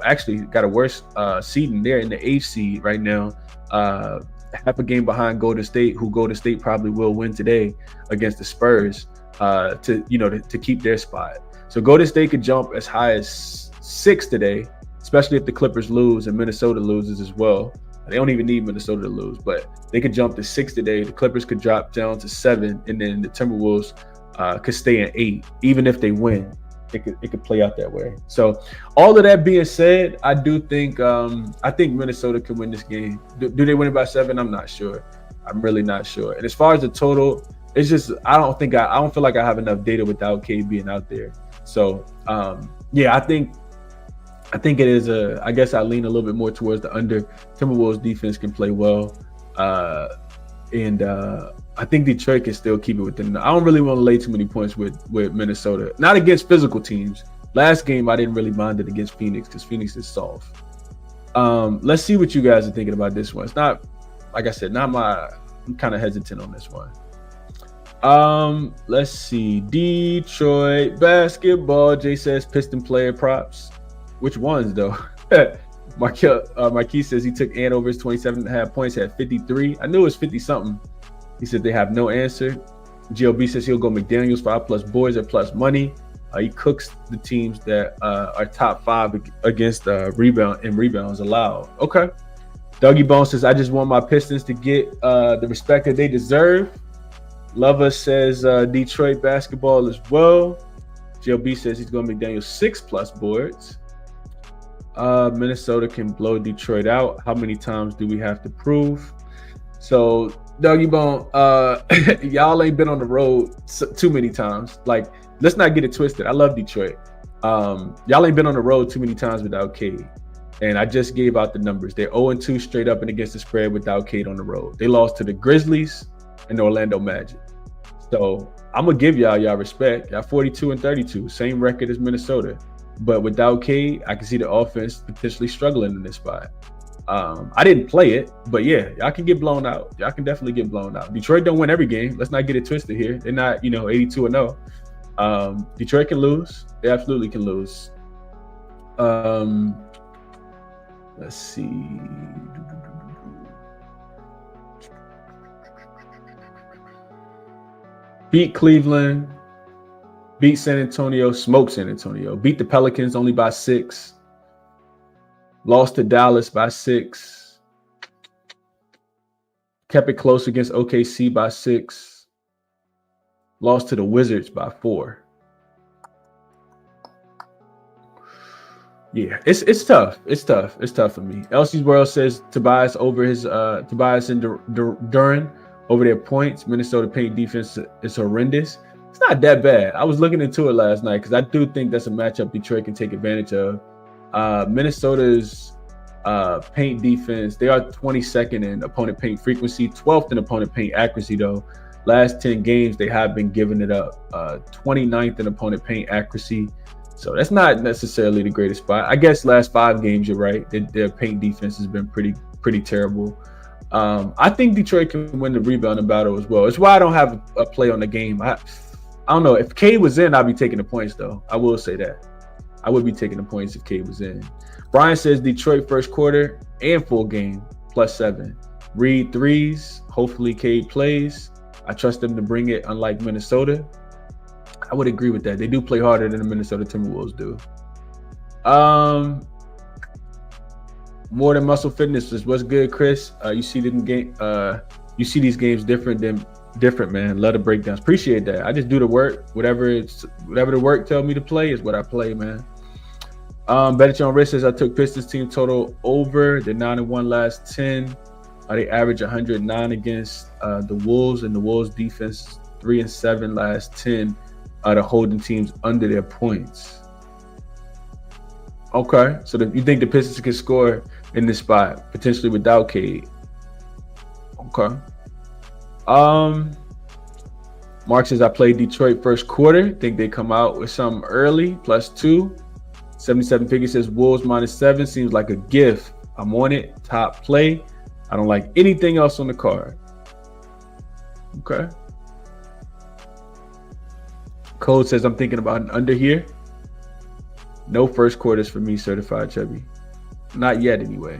Speaker 1: actually got a worse seeding. They're in the 8th seed right now, half a game behind Golden State, who Golden State probably will win today against the Spurs to keep their spot. So Golden State could jump as high as 6 today, especially if the Clippers lose and Minnesota loses as well. They don't even need Minnesota to lose, but they could jump to 6 today. The Clippers could drop down to 7, and then the Timberwolves could stay at 8. Even if they win, it could play out that way. So all of that being said, I do think Minnesota can win this game. Do they win it by 7? I'm not sure. I'm really not sure. And as far as the total, it's just I don't feel like I have enough data without K being out there. So I think it is I guess I lean a little bit more towards the under. Timberwolves defense can play well. And I think Detroit can still keep it within. I don't really want to lay too many points with Minnesota. Not against physical teams. Last game, I didn't really mind it against Phoenix because Phoenix is soft. Let's see what you guys are thinking about this one. It's not, like I said, I'm kind of hesitant on this one. Let's see. Detroit basketball. Jay says Piston player props. Which ones, though? Marquis says he took Ant over his 27.5 points at 53. I knew it was 50-something. He said they have no answer. GLB says he'll go McDaniels 5+ boards or plus money. He cooks the teams that are top 5 against rebounds allowed. Okay. Dougie Bone says, I just want my Pistons to get the respect that they deserve. Lover says Detroit basketball as well. GLB says he's going McDaniels 6+ boards. Minnesota can blow Detroit out. How many times do we have to prove? So, Dougie Bone, y'all ain't been on the road too many times. Like, let's not get it twisted. I love Detroit. Y'all ain't been on the road too many times without Cade. And I just gave out the numbers. They're 0-2 straight up and against the spread without Cade on the road. They lost to the Grizzlies and the Orlando Magic. So I'm going to give y'all respect. Y'all 42-32, same record as Minnesota. But without Cade, I can see the offense potentially struggling in this spot. I didn't play it, but yeah, y'all can get blown out. Y'all can definitely get blown out. Detroit don't win every game. Let's not get it twisted here. They're not, 82-0. Detroit can lose. They absolutely can lose. Let's see. Beat Cleveland. Beat San Antonio. Smoke San Antonio. Beat the Pelicans only by 6. Lost to Dallas by 6. Kept it close against OKC by 6. Lost to the Wizards by 4. Yeah, it's tough. It's tough. It's tough for me. Elsie's World says Tobias over his Tobias and Duran over their points. Minnesota paint defense is horrendous. It's not that bad. I was looking into it last night because I do think that's a matchup Detroit can take advantage of. Minnesota's paint defense, they are 22nd in opponent paint frequency, 12th in opponent paint accuracy, though. Last 10 games, they have been giving it up. 29th in opponent paint accuracy. So that's not necessarily the greatest spot. I guess last 5 games, you're right. Their paint defense has been pretty terrible. I think Detroit can win the rebounding battle as well. It's why I don't have a play on the game. I don't know. If Cade was in, I'd be taking the points, though. I will say that. I would be taking the points if Cade was in. Brian says Detroit first quarter and full game, +7. Reed threes. Hopefully Cade plays. I trust them to bring it, unlike Minnesota. I would agree with that. They do play harder than the Minnesota Timberwolves do. More than muscle fitness is what's good, Chris. You see them game. You see these games different, man. Love the breakdowns. Appreciate that. I just do the work. Whatever the work tell me to play is what I play, man. Bet on Rich says I took Pistons team total over. They're 9-1 last 10. They average 109 against the Wolves, and the Wolves defense 3-7 last 10. The holding teams under their points. Okay, so you think the Pistons can score in this spot potentially without Cade? Okay. Mark says I played Detroit first quarter. Think they come out with something early, +2. 77 figure says Wolves -7 seems like a gift. I'm on it. Top play. I don't like anything else on the card. Okay. Code says I'm thinking about an under here. No first quarters for me, certified Chubby. Not yet, anyway.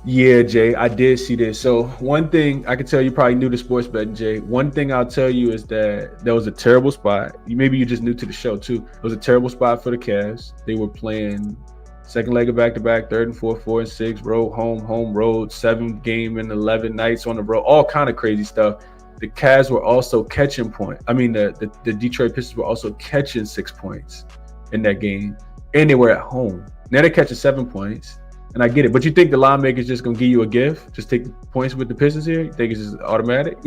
Speaker 1: Yeah, Jay, I did see this. So one thing I can tell you, probably new to sports betting, Jay. One thing I'll tell you is that there was a terrible spot. Maybe you're just new to the show too. It was a terrible spot for the Cavs. They were playing second leg of back-to-back, 3rd and 4th, 4 and 6, road, home, road, 7 game and 11 nights on the road, all kind of crazy stuff. The Cavs were also catching points. I mean, the Detroit Pistons were also catching 6 points in that game, and they were at home. Now they're catching 7 points. And I get it, but you think the line maker's just gonna give you a gift? Just take the points with the Pistons here? You think it's just automatic?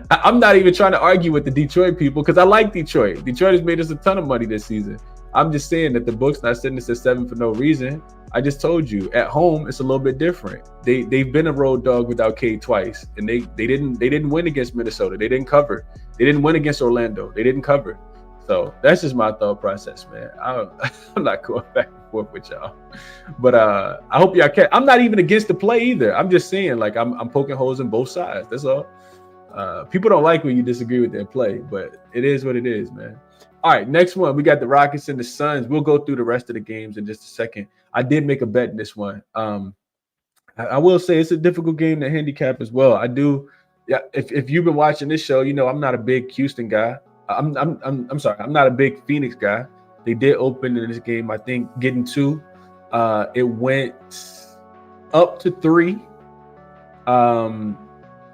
Speaker 1: I'm not even trying to argue with the Detroit people because I like Detroit. Detroit has made us a ton of money this season. I'm just saying that the book's not sitting us at 7 for no reason. I just told you, at home it's a little bit different. They've been a road dog without Cade twice, and they didn't win against Minnesota. They didn't cover. They didn't win against Orlando. They didn't cover. So that's just my thought process, man. I'm not going back and forth with y'all, but I hope y'all can. I'm not even against the play either. I'm just saying, like, I'm poking holes in both sides. That's all. People don't like when you disagree with their play, but it is what it is, man. All right, next one. We got the Rockets and the Suns. We'll go through the rest of the games in just a second. I did make a bet in this one. I will say it's a difficult game to handicap as well. I do. Yeah, if you've been watching this show, you know I'm not a big Houston guy. I'm sorry, I'm not a big Phoenix guy. They did open in this game, I think, getting 2. It went up to 3.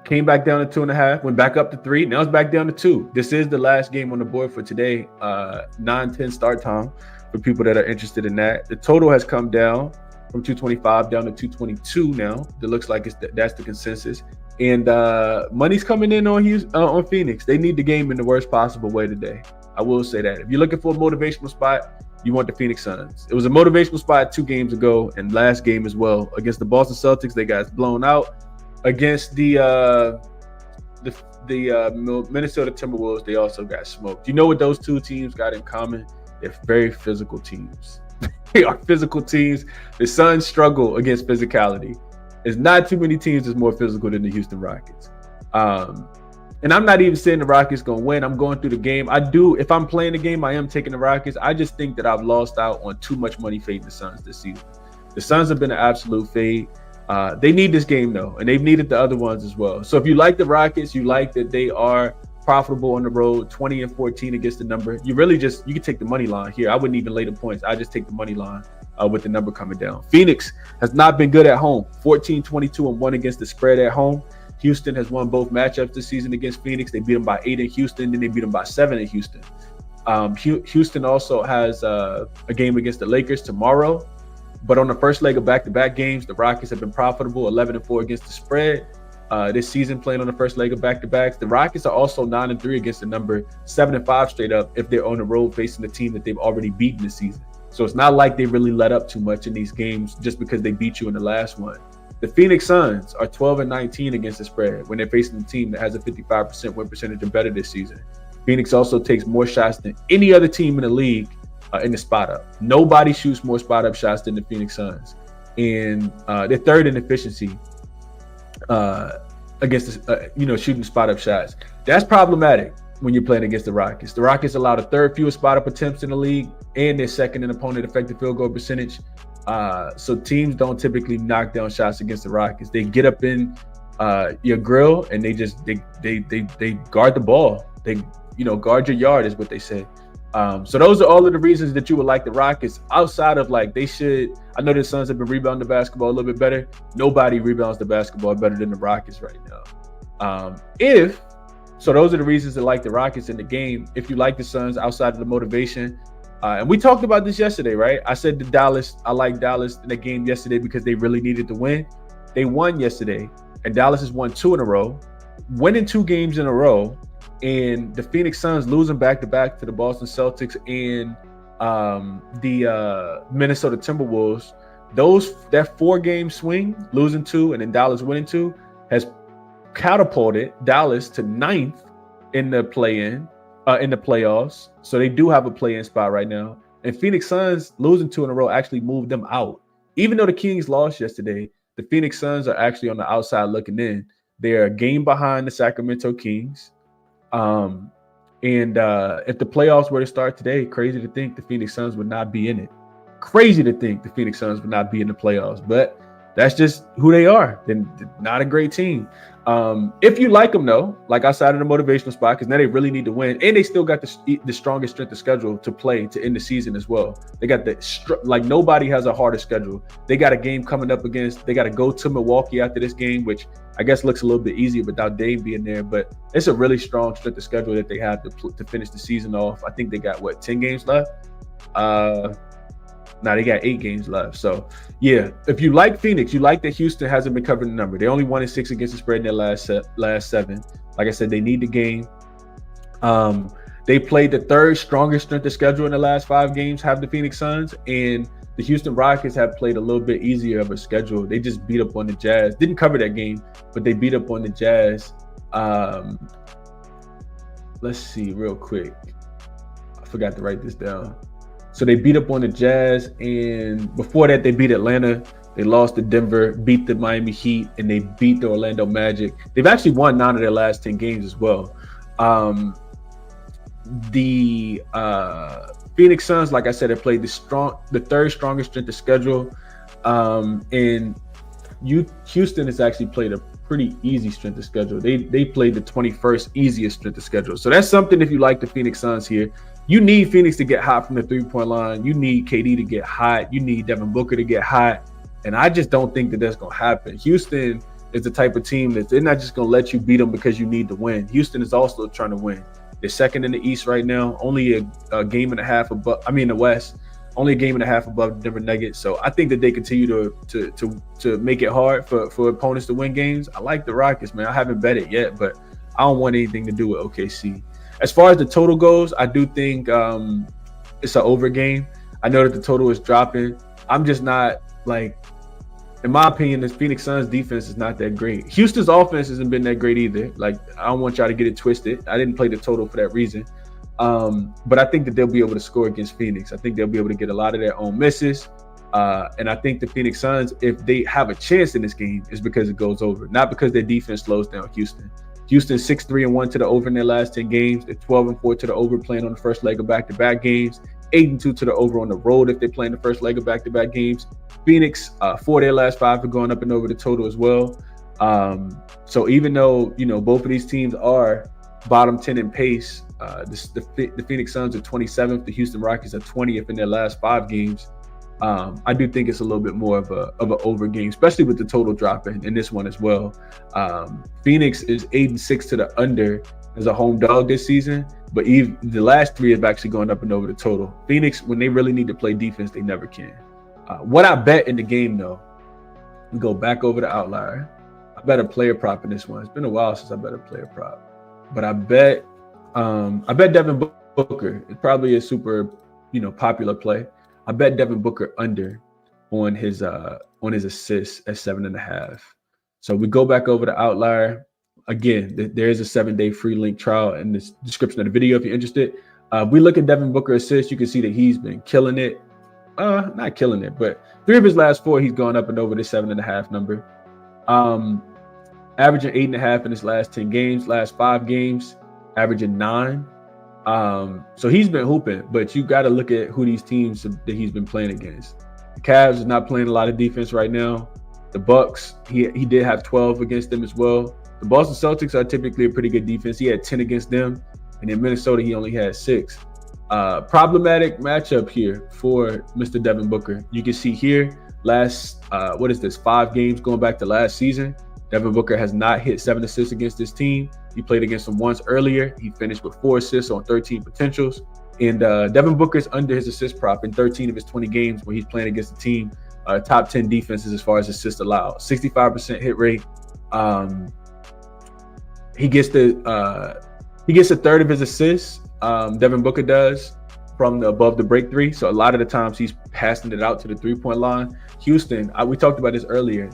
Speaker 1: Came back down to 2.5, went back up to 3. Now it's back down to 2. This is the last game on the board for today. 9-10 start time for people that are interested in that. The total has come down from 225 down to 222 now. It looks like that's the consensus. And money's coming in on Phoenix. They need the game in the worst possible way today. I will say that. If you're looking for a motivational spot, you want the Phoenix Suns. It was a motivational spot 2 games ago and last game as well. Against the Boston Celtics, they got blown out. Against the Minnesota Timberwolves, they also got smoked. You know what those 2 teams got in common? They're very physical teams. They are physical teams. The Suns struggle against physicality. There's not too many teams that's more physical than the Houston Rockets. And I'm not even saying the Rockets going to win. I'm going through the game. If I'm playing the game, I am taking the Rockets. I just think that I've lost out on too much money fading the Suns this season. The Suns have been an absolute fade. They need this game, though, and they've needed the other ones as well. So if you like the Rockets, you like that they are profitable on the road, 20-14 against the number. You can take the money line here. I wouldn't even lay the points. I just take the money line. With the number coming down. Phoenix has not been good at home. 14-22-1 against the spread at home. Houston has won both matchups this season against Phoenix. They beat them by 8 in Houston, then they beat them by 7 in Houston. Houston also has a game against the Lakers tomorrow. But on the first leg of back-to-back games, the Rockets have been profitable, 11-4 against the spread. This season, playing on the first leg of back-to-backs. The Rockets are also 9-3 against the number, 7-5 straight up if they're on the road facing the team that they've already beaten this season. So it's not like they really let up too much in these games just because they beat you in the last one. The Phoenix Suns are 12-19 against the spread when they're facing a team that has a 55% win percentage or better this season. Phoenix also takes more shots than any other team in the league in the spot up. Nobody shoots more spot up shots than the Phoenix Suns. And they're third in efficiency against shooting spot up shots. That's problematic when you're playing against the Rockets. The Rockets allow the third fewest spot up attempts in the league, and they're second in opponent effective field goal percentage. So teams don't typically knock down shots against the Rockets. They get up in your grill and they guard the ball. They guard your yard is what they say. So those are all of the reasons that you would like the Rockets. Outside of I know the Suns have been rebounding the basketball a little bit better. Nobody rebounds the basketball better than the Rockets right now. So those are the reasons to like the Rockets in the game. If you like the Suns outside of the motivation, and we talked about this yesterday, right? I said to Dallas, I like Dallas in the game yesterday because they really needed to win. They won yesterday, and Dallas has won 2 in a row, winning 2 games in a row, and the Phoenix Suns losing back-to-back to the Boston Celtics and the Minnesota Timberwolves. That 4-game swing, losing 2 and then Dallas winning 2, has catapulted Dallas to 9th in the play-in. In the playoffs. So they do have a play-in spot right now. And Phoenix Suns losing 2 in a row actually moved them out. Even though the Kings lost yesterday, the Phoenix Suns are actually on the outside looking in. They're a game behind the Sacramento Kings. And if the playoffs were to start today, crazy to think the Phoenix Suns would not be in it. Crazy to think the Phoenix Suns would not be in the playoffs. But that's just who they are. They're not a great team. If you like them, though, like outside of the motivational spot, because now they really need to win, and they still got the strongest strength of schedule to play to end the season as well. They got nobody has a harder schedule. They got a game coming up against. They got to go to Milwaukee after this game, which I guess looks a little bit easier without Dame being there. But it's a really strong strength of schedule that they have to finish the season off. I think they got 10 games left. Now they got 8 games left. So, yeah, if you like Phoenix, you like that Houston hasn't been covering the number. They only 1-6 against the spread in their last 7. Like I said, they need the game. They played the 3rd strongest strength of schedule in the last 5 games, have the Phoenix Suns, and the Houston Rockets have played a little bit easier of a schedule. They just beat up on the Jazz. Didn't cover that game, but they beat up on the Jazz. Let's see real quick. I forgot to write this down. So they beat up on the Jazz, and before that, they beat Atlanta. They lost to Denver, beat the Miami Heat, and they beat the Orlando Magic. They've actually won 9 of their last 10 games as well. The Phoenix Suns, like I said, have played the 3rd strongest strength of schedule, and Houston has actually played a pretty easy strength of schedule. They played the 21st easiest strength of schedule. So that's something if you like the Phoenix Suns here. You need Phoenix to get hot from the 3-point line. You need KD to get hot. You need Devin Booker to get hot. And I just don't think that that's going to happen. Houston is the type of team that they're not just going to let you beat them because you need to win. Houston is also trying to win. They're second in the East right now, only a game and a half above. In the West, only a game and a half above Denver Nuggets. So I think that they continue to make it hard for opponents to win games. I like the Rockets, man. I haven't bet it yet, but I don't want anything to do with OKC. As far as the total goes, I do think it's an over game. I know that the total is dropping. I'm just not in my opinion, this Phoenix Suns defense is not that great. Houston's offense hasn't been that great either. I don't want y'all to get it twisted. I didn't play the total for that reason. But I think that they'll be able to score against Phoenix. I think they'll be able to get a lot of their own misses. And I think the Phoenix Suns, if they have a chance in this game, is because it goes over, not because their defense slows down Houston. Houston's 6-3-1 to the over in their last 10 games. They're 12-4 to the over playing on the first leg of back-to-back games. 8-2 to the over on the road if they play in the first leg of back-to-back games. Phoenix, 4 of their last 5 are going up and over the total as well. So even though, both of these teams are bottom 10 in pace, the Phoenix Suns are 27th. The Houston Rockets are 20th in their last 5 games. I do think it's a little bit more of an over game, especially with the total dropping in this one as well. Phoenix is 8-6 to the under as a home dog this season, but even the last 3 have actually gone up and over the total. Phoenix, when they really need to play defense, they never can. What I bet in the game, though, we go back over the Outlier. I bet a player prop in this one. It's been a while since I bet a player prop, but I bet Devin Booker. It's probably a super, popular play. I bet Devin Booker under on his assists at 7.5. So we go back over to Outlier. Again, there is a 7-day free link trial in the description of the video if you're interested. We look at Devin Booker assists. You can see that he's been killing it. Not killing it, but 3 of his last 4, he's gone up and over the 7.5 number. Averaging 8.5 in his last 10 games. Last 5 games, averaging 9. So he's been hooping, but you got to look at who these teams that he's been playing against. The Cavs is not playing a lot of defense right now. The Bucks, he did have 12 against them as well. The Boston Celtics are typically a pretty good defense. He had 10 against them, and in Minnesota, he only had 6. Problematic matchup here for Mr. Devin Booker. You can see here, last 5 games going back to last season, Devin Booker has not hit 7 assists against this team. He played against them once earlier. He finished with 4 assists on 13 potentials. And Devin Booker's under his assist prop in 13 of his 20 games when he's playing against the team. Top 10 defenses as far as assists allowed. 65% hit rate. He gets a third of his assists. Devin Booker does from the above the break 3. So a lot of the times he's passing it out to the 3-point line. Houston, we talked about this earlier.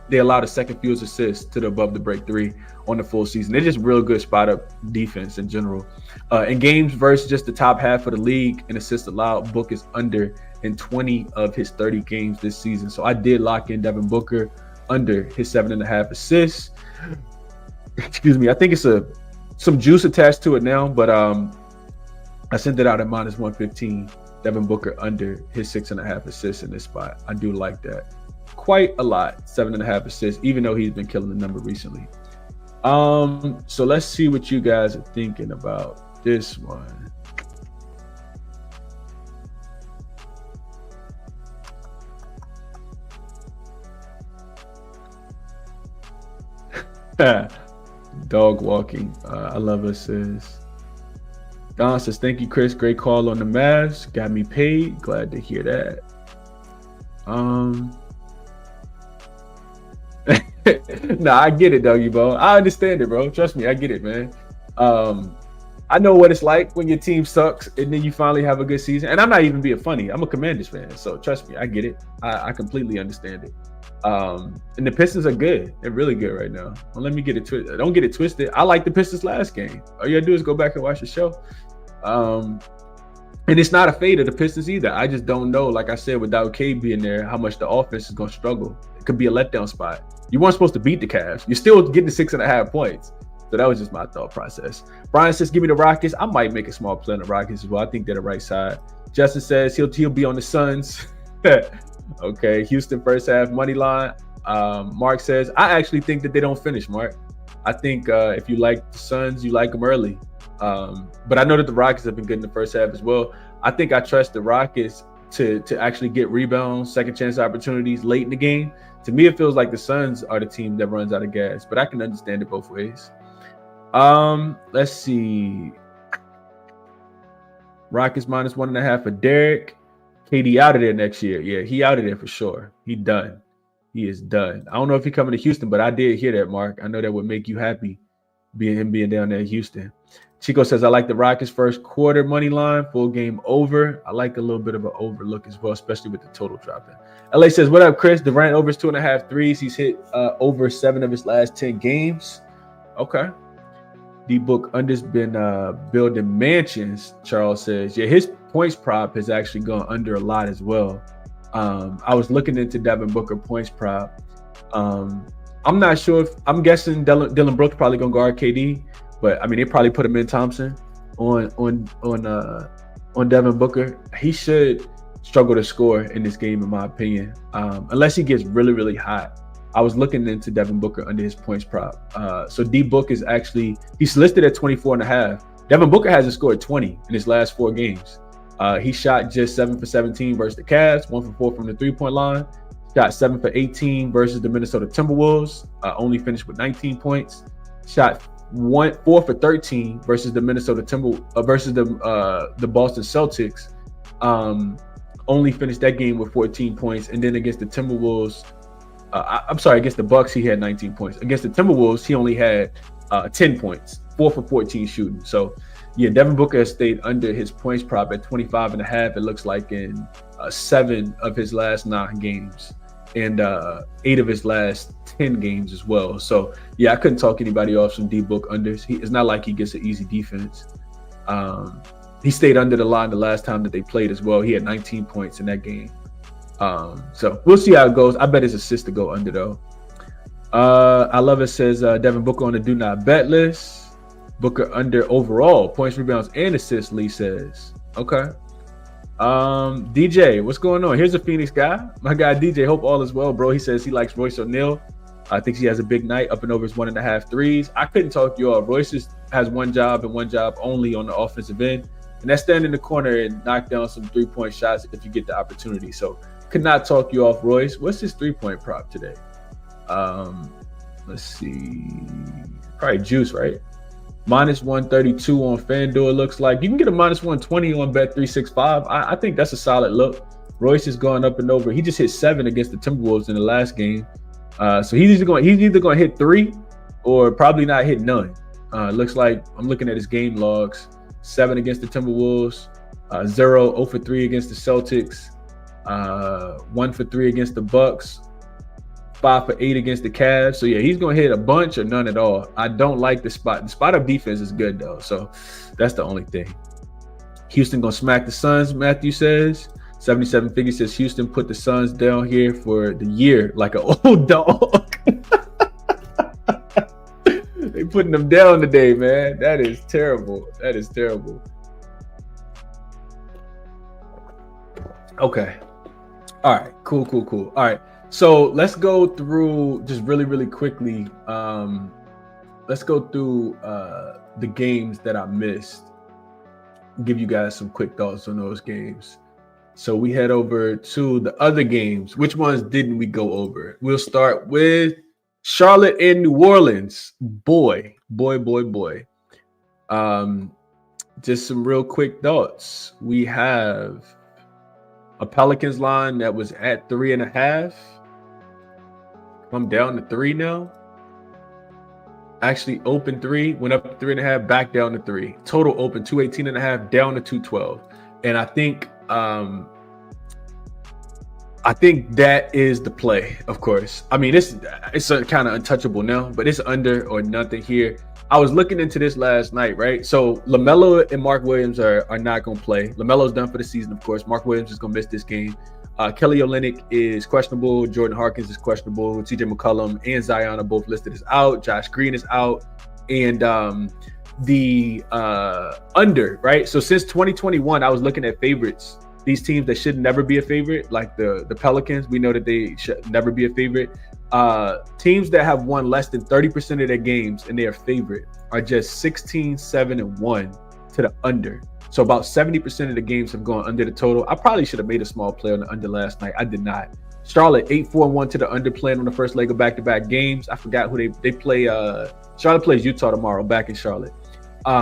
Speaker 1: They allowed a second fewest assists to the above the break 3 on the full season. They're just real good spot up defense in general. In games versus just the top half of the league in assists allowed, Book is under in 20 of his 30 games this season. So I did lock in Devin Booker under his 7.5 assists. Excuse me. I think it's some juice attached to it now, but I sent it out at -115. Devin Booker under his 6.5 assists in this spot. I do like that quite a lot. 7.5 assists, even though he's been killing the number recently. So let's see what you guys are thinking about this one. Dog walking. I love assists. Don says, thank you, Chris. Great call on the Mavs. Got me paid. Glad to hear that. Nah, I get it, Dougie Bone. I understand it, bro. Trust me, I get it, man. I know what it's like when your team sucks and then you finally have a good season. And I'm not even being funny. I'm a Commanders fan, so trust me, I get it. I completely understand it. And the Pistons are good. They're really good right now. Well, let me get it twisted. Don't get it twisted. I like the Pistons last game. All you gotta do is go back and watch the show. And it's not a fade of the Pistons either. I just don't know, like I said, without K being there, how much the offense is going to struggle. It could be a letdown spot. You weren't supposed to beat the Cavs. You're still getting 6.5 points. So that was just my thought process. Brian says, give me the Rockets. I might make a small play on the Rockets as well. I think they're the right side. Justin says he'll be on the Suns. Okay, Houston first half money line. Mark says, I actually think that they don't finish, Mark. I think if you like the Suns, you like them early. But I know that the Rockets have been good in the first half as well. I think I trust the Rockets to actually get rebounds, second chance opportunities late in the game. To me, it feels like the Suns are the team that runs out of gas, but I can understand it both ways. Let's see. Rockets -1.5 for Derek. KD out of there next year. Yeah, he out of there for sure. He done. He is done. I don't know if he's coming to Houston, but I did hear that, Mark. I know that would make you happy, being down there in Houston. Chico says, I like the Rockets first quarter money line, full game over. I like a little bit of an overlook as well, especially with the total dropping. LA says, what up, Chris? Durant overs 2.5 threes. He's hit over 7 of his last 10 games. Okay. D-Book under's been building mansions, Charles says. Yeah, his points prop has actually gone under a lot as well. I was looking into Devin Booker points prop. I'm not sure if I'm guessing Dylan Brooks probably gonna guard KD, but I mean they probably put him in Thompson on Devin Booker. He should struggle to score in this game, in my opinion, unless he gets really, really hot. I was looking into Devin Booker under his points prop. So D-Book is actually, he's listed at 24.5. Devin Booker hasn't scored 20 in his last 4 games. He shot just 7 for 17 versus the Cavs, 1 for 4 from the 3-point line. Shot 7 for 18 versus the Minnesota Timberwolves. Only finished with 19 points. Shot 4 for 13 versus the Minnesota versus the Boston Celtics. Only finished that game with 14 points, and then against the Timberwolves, against the Bucks, he had 19 points. Against the Timberwolves, he only had 10 points, 4 for 14 shooting. So Yeah, Devin Booker has stayed under his points prop at 25.5. It looks like in 7 of his last 9 games and 8 of his last 10 games as well. So yeah, I couldn't talk anybody off some D Book unders. It's not like he gets an easy defense. He stayed under the line the last time that they played as well. He had 19 points in that game. So we'll see how it goes. I bet his assists to go under though. I love it says Devin Booker on the do not bet list. Booker under overall points, rebounds, and assists, Lee says. Okay. DJ, what's going on? Here's a Phoenix guy. My guy DJ, hope all is well, bro. He says he likes Royce O'Neal. I think he has a big night up and over his 1.5 threes. I couldn't talk you off. Royce has one job and one job only on the offensive end, and that's stand in the corner and knock down some 3-point shots if you get the opportunity. So could not talk you off, Royce. What's his 3-point prop today? Let's see. Probably Juice, right? Minus 132 on FanDuel, it looks like. You can get a minus 120 on Bet365. I think that's a solid look. Royce is going up and over. He just hit 7 against the Timberwolves in the last game. So he's either going to hit 3 or probably not hit none. Looks like I'm looking at his game logs. 7 against the Timberwolves, 0 for 3 against the Celtics, 1 for 3 against the Bucks, 5 for 8 against the Cavs. So yeah, he's gonna hit a bunch or none at all. I don't like the spot. The spot up defense is good though, so that's the only thing. Houston gonna smack the Suns, Matthew says. 77 figure says Houston put the Suns down here for the year like an old dog. They putting them down today, man. That is terrible. That is terrible. Okay. All right. Cool. All right. So let's go through just really quickly. Let's go through the games that I missed. Give you guys some quick thoughts on those games. So we head over to the other games. Which ones didn't we go over? We'll start with Charlotte and New Orleans. Boy. Just some real quick thoughts. We have a Pelicans line that was at 3.5. I'm down to 3 now. Actually open 3, went up to 3.5, back down to 3. Total open 218.5, down to 212. And I think that is the play, of course. I mean, it's a kind of untouchable now, but it's under or nothing here. I was looking into this last night, right? So LaMelo and Mark Williams are not going to play. LaMelo's done for the season, of course. Mark Williams is going to miss this game. Kelly Olynyk is questionable. Jordan Harkins is questionable. TJ McCollum and Zion are both listed as out. Josh Green is out. And the under, right? So since 2021, I was looking at favorites. These teams that should never be a favorite, like the Pelicans, we know that they should never be a favorite. Teams that have won less than 30% of their games and they are favorite are just 16, 7, and 1 to the under. So about 70% of the games have gone under the total. I probably should have made a small play on the under last night. I did not. Charlotte 8-4-1 to the under, playing on the first leg of back-to-back games. I forgot who they play. Charlotte plays Utah tomorrow, back in Charlotte.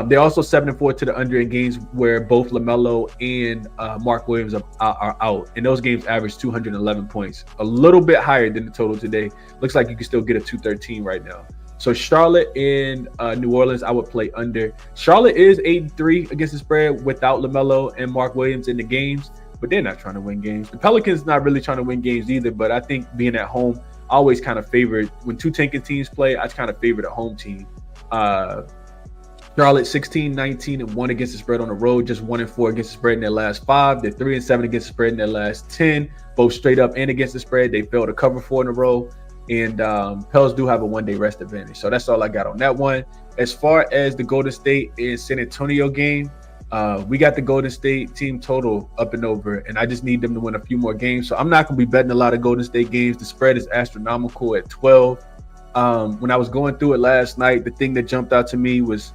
Speaker 1: They're also 7-4 to the under in games where both LaMelo and Mark Williams are out. And those games average 211 points, a little bit higher than the total today. Looks like you can still get a 213 right now. So Charlotte and New Orleans, I would play under. Charlotte is 8-3 against the spread without LaMelo and Mark Williams in the games, but they're not trying to win games. The Pelicans not really trying to win games either, but I think being at home, I always kind of favored, when two tanking teams play, I kind of favor the home team. Charlotte 16, 19, and 1 against the spread on the road, just 1-4 against the spread in their last 5. They're 3-7 against the spread in their last 10, both straight up and against the spread. They failed to cover 4 in a row. And Pels do have a one-day rest advantage. So that's all I got on that one. As far as the Golden State and San Antonio game, we got the Golden State team total up and over, and I just need them to win a few more games. So I'm not going to be betting a lot of Golden State games. The spread is astronomical at 12. When I was going through it last night, the thing that jumped out to me was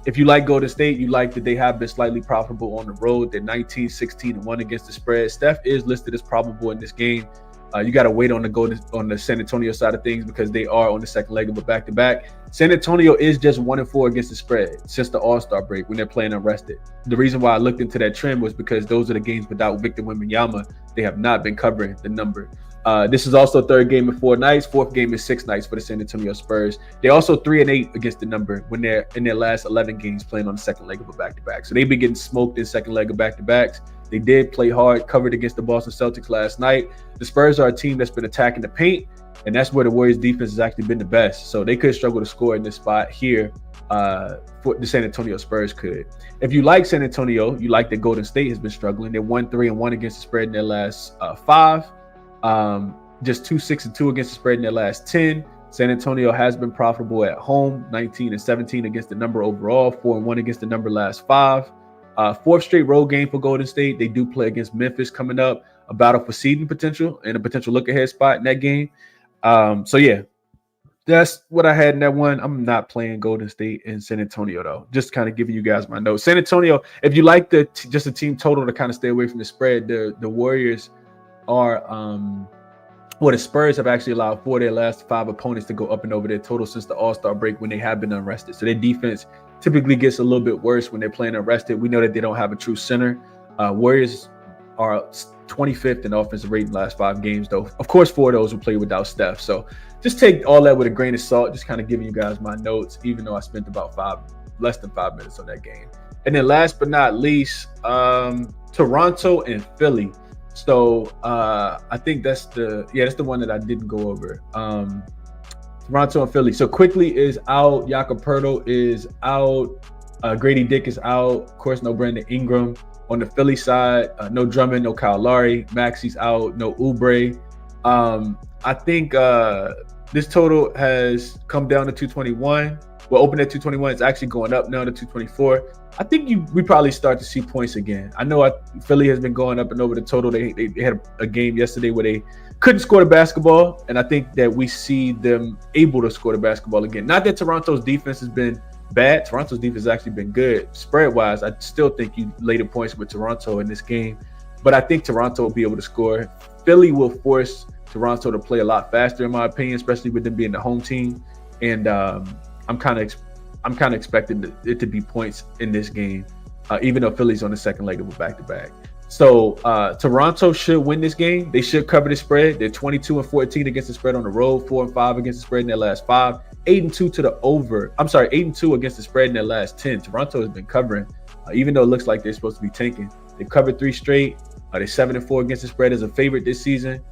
Speaker 1: if you like Golden State, you like that they have been slightly profitable on the road. They're 19, 16, and 1 against the spread. Steph is listed as probable in this game. You got to wait on the San Antonio side of things because they are on the second leg of a back-to-back. San Antonio is just 1-4 against the spread since the All-Star break when they're playing unrested. The reason why I looked into that trend was because those are the games without Victor Wembanyama. They have not been covering the number. This is also third game in 4 nights. Fourth game is 6 nights for the San Antonio Spurs. They're also 3-8 against the number when they're in their last 11 games playing on the second leg of a back-to-back. So they've been getting smoked in second leg of back-to-backs. They did play hard, covered against the Boston Celtics last night. The Spurs are a team that's been attacking the paint, and that's where the Warriors defense has actually been the best. So they could struggle to score in this spot here. For the San Antonio Spurs could. If you like San Antonio, you like that Golden State has been struggling. They're 1-3-1 against the spread in their last 5. Just 2-6-2 against the spread in their last 10. San Antonio has been profitable at home, 19-17 against the number overall, 4-1 against the number last 5. Fourth straight road game for Golden State. They do play against Memphis coming up, a battle for seeding potential and a potential look-ahead spot in that game. So yeah, that's what I had in that one. I'm not playing Golden State and San Antonio, though. Just kind of giving you guys my notes. San Antonio, if you like just a team total to kind of stay away from the spread, the Warriors are the Spurs have actually allowed 4 of their last 5 opponents to go up and over their total since the All-Star break when they have been unrested. So their defense typically gets a little bit worse when they're playing unrested. We know that they don't have a true center. Warriors are 25th in offensive rating last 5 games, though. Of course, 4 of those will play without Steph. So just take all that with a grain of salt, just kind of giving you guys my notes, even though I spent about less than 5 minutes on that game. And then last but not least, Toronto and Philly. So I think that's the one that I didn't go over. Toronto and Philly. So Quickly is out. Jakob Poeltl is out. Grady Dick is out. Of course, no Brandon Ingram. On the Philly side, no Drummond, no Kyle Lowry. Maxi's out. No Oubre. I think this total has come down to 221. Well, opened at 221. It's actually going up now to 224. I think we probably start to see points again. I know Philly has been going up and over the total. They had a game yesterday where they couldn't score the basketball, and I think that we see them able to score the basketball again. Not that Toronto's defense has been bad. Toronto's defense has actually been good. Spread-wise, I still think you lay the points with Toronto in this game, but I think Toronto will be able to score. Philly will force Toronto to play a lot faster, in my opinion, especially with them being the home team. And I'm kind of expecting it to be points in this game, even though Philly's on the second leg of a back-to-back. So Toronto should win this game. They should cover the spread. They're 22-14 against the spread on the road, 4-5 against the spread in their last 5, 8-2 to the over. 8-2 against the spread in their last 10. Toronto has been covering, even though it looks like they're supposed to be tanking. They've covered 3 straight. They're 7-4 against the spread as a favorite this season.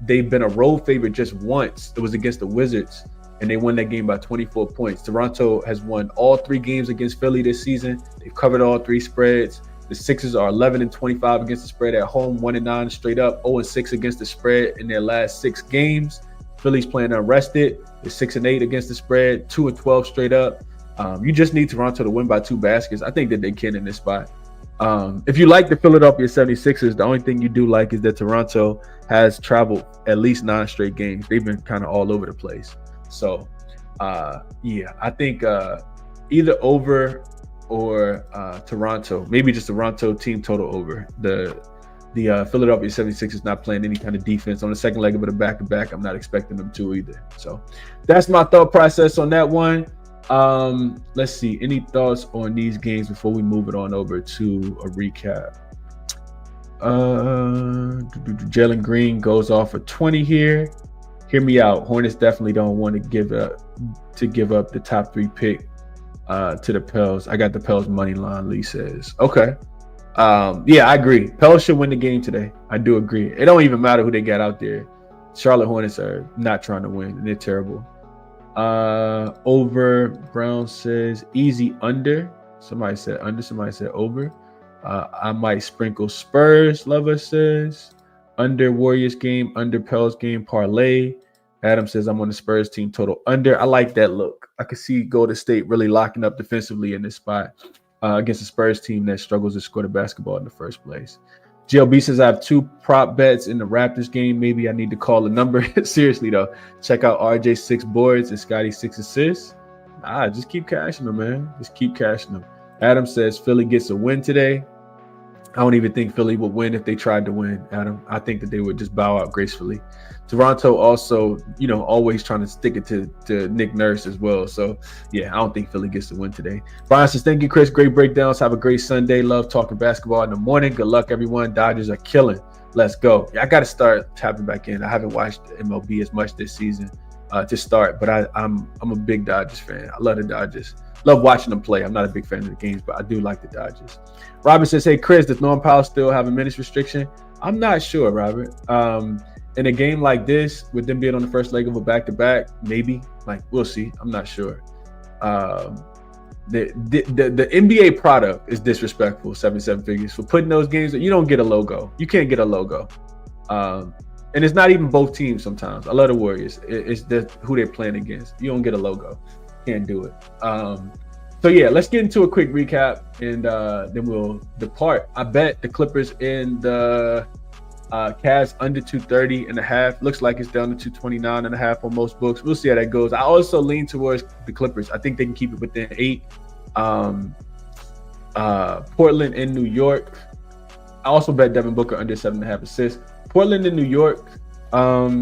Speaker 1: They've been a road favorite just once. It was against the Wizards, and they won that game by 24 points. Toronto has won all 3 games against Philly this season. They've covered all 3 spreads. The Sixers are 11-25 against the spread at home, 1-9 straight up, 0-6 against the spread in their last 6 games. Philly's playing unrested. They're 6-8 against the spread, 2-12 straight up. You just need Toronto to win by 2 baskets. I think that they can in this spot. If you like the Philadelphia 76ers, the only thing you do like is that Toronto has traveled at least 9 straight games. They've been kind of all over the place. So, I think either over or Toronto, maybe just Toronto team total over. The Philadelphia 76ers not playing any kind of defense on the second leg of it, a back-to-back. I'm not expecting them to either. So that's my thought process on that one. Let's see. Any thoughts on these games before we move it on over to a recap? Jalen Green goes off for 20 here. Hear me out. Hornets definitely don't want to give up the top 3 pick to the Pels. I got the Pels money line, Lee says. Okay. I agree. Pels should win the game today. I do agree. It don't even matter who they got out there. Charlotte Hornets are not trying to win, and they're terrible. Over, Brown says easy under. Somebody said under, somebody said over. I might sprinkle Spurs, Lover says. Under Warriors game, under Pels game, parlay. Adam says I'm on the Spurs team total under. I like that look. I could see Golden State really locking up defensively in this spot against the Spurs team that struggles to score the basketball in the first place. GLB says I have 2 prop bets in the Raptors game. Maybe I need to call a number. Seriously, though. Check out RJ 6 boards and Scotty 6 assists. Just keep cashing them, man. Just keep cashing them. Adam says Philly gets a win today. I don't even think Philly would win if they tried to win, Adam. I think that they would just bow out gracefully. Toronto also, always trying to stick it to Nick Nurse as well. So, I don't think Philly gets the win today. Brian says, thank you, Chris. Great breakdowns. Have a great Sunday. Love talking basketball in the morning. Good luck, everyone. Dodgers are killing. Let's go. I got to start tapping back in. I haven't watched MLB as much this season to start, but I'm a big Dodgers fan. I love the Dodgers. Love watching them play. I'm not a big fan of the games, but I do like the Dodgers. Robert says, hey, Chris, does Norman Powell still have a minutes restriction? I'm not sure, Robert. In a game like this, with them being on the first leg of a back-to-back, maybe. Like, we'll see. I'm not sure. The NBA product is disrespectful, 77 figures. For putting those games, you don't get a logo. You can't get a logo. And it's not even both teams sometimes. I love the Warriors. It's who they're playing against. You don't get a logo. Can't do it. So, yeah, let's get into a quick recap, and then we'll depart. I bet the Clippers in the Cavs under 230.5. Looks like it's down to 229.5 on most books. We'll see how that goes. I also lean towards the Clippers. I think they can keep it within 8. Portland and New York. I also bet Devin Booker under 7.5 assists. Portland and New York. I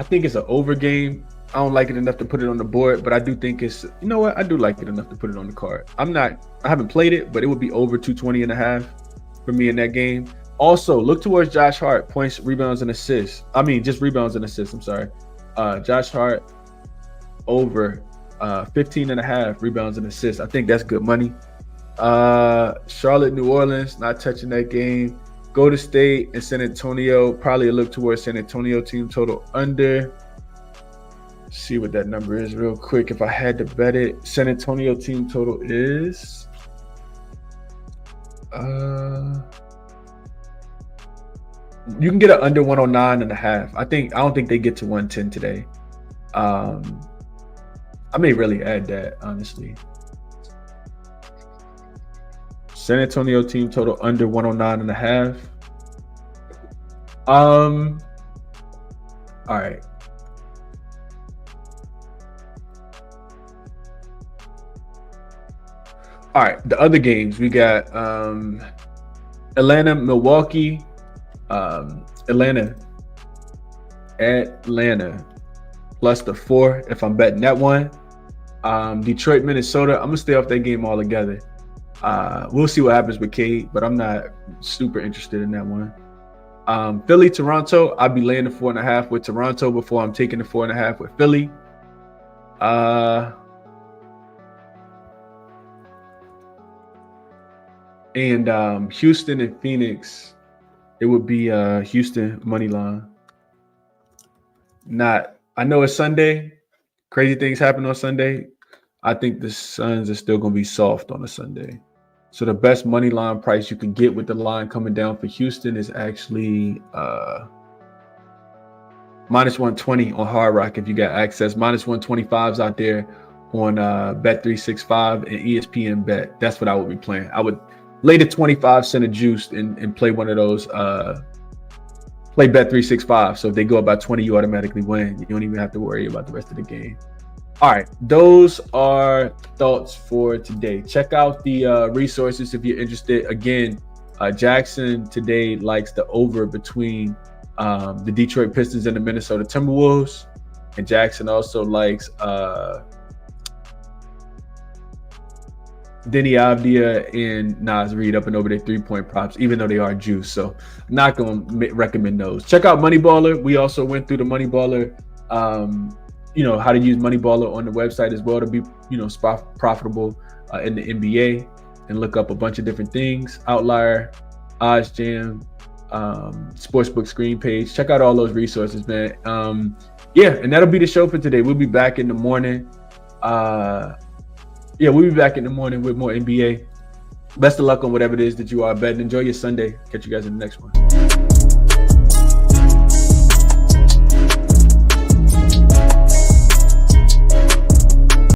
Speaker 1: think it's an over game. I don't like it enough to put it on the board, but I do think it's, you know what? I do like it enough to put it on the card. I haven't played it, but it would be over 220.5 for me in that game. Also, look towards Josh Hart, points, rebounds, and assists. I mean, just rebounds and assists, I'm sorry. Josh Hart over 15.5 rebounds and assists. I think that's good money. Charlotte, New Orleans, not touching that game. Golden State and San Antonio, probably a look towards San Antonio team total under. See what that number is real quick. If I had to bet it, San Antonio team total is you can get an under 109.5. I don't think they get to 110 today. I may really add that, honestly. San Antonio team total under 109.5. All right. All right, the other games we got Atlanta, Milwaukee, Atlanta plus the 4 if I'm betting that one. Detroit, Minnesota, I'm gonna stay off that game altogether. We'll see what happens with Cade, but I'm not super interested in that one. Philly, Toronto, I'll be laying the 4.5 with Toronto before I'm taking the 4.5 with Philly. And Houston and Phoenix, it would be Houston money line. I know it's Sunday. Crazy things happen on Sunday. I think the Suns are still going to be soft on a Sunday. So the best money line price you can get with the line coming down for Houston is actually minus 120 on Hard Rock if you got access. Minus 125s out there on Bet365 and ESPN Bet. That's what I would be playing. I would lay the 25-cent of juice and play one of those. Play Bet365. So if they go up by 20, you automatically win. You don't even have to worry about the rest of the game. All right, those are thoughts for today. Check out the resources if you're interested. Again, jaXon today likes the over between the Detroit Pistons and the Minnesota Timberwolves. And jaXon also likes Denny Avdia and Naz Reid up and over their 3-point props, even though they are juice. So I'm not going to recommend those. Check out Moneyballer. We also went through the Moneyballer, how to use Moneyballer on the website as well to be, profitable in the NBA, and look up a bunch of different things. Outlier, OddsJam, Sportsbook screen page. Check out all those resources, man. And that'll be the show for today. We'll be back in the morning. We'll be back in the morning with more NBA. Best of luck on whatever it is that you are betting. Enjoy your Sunday. Catch you guys in the next one.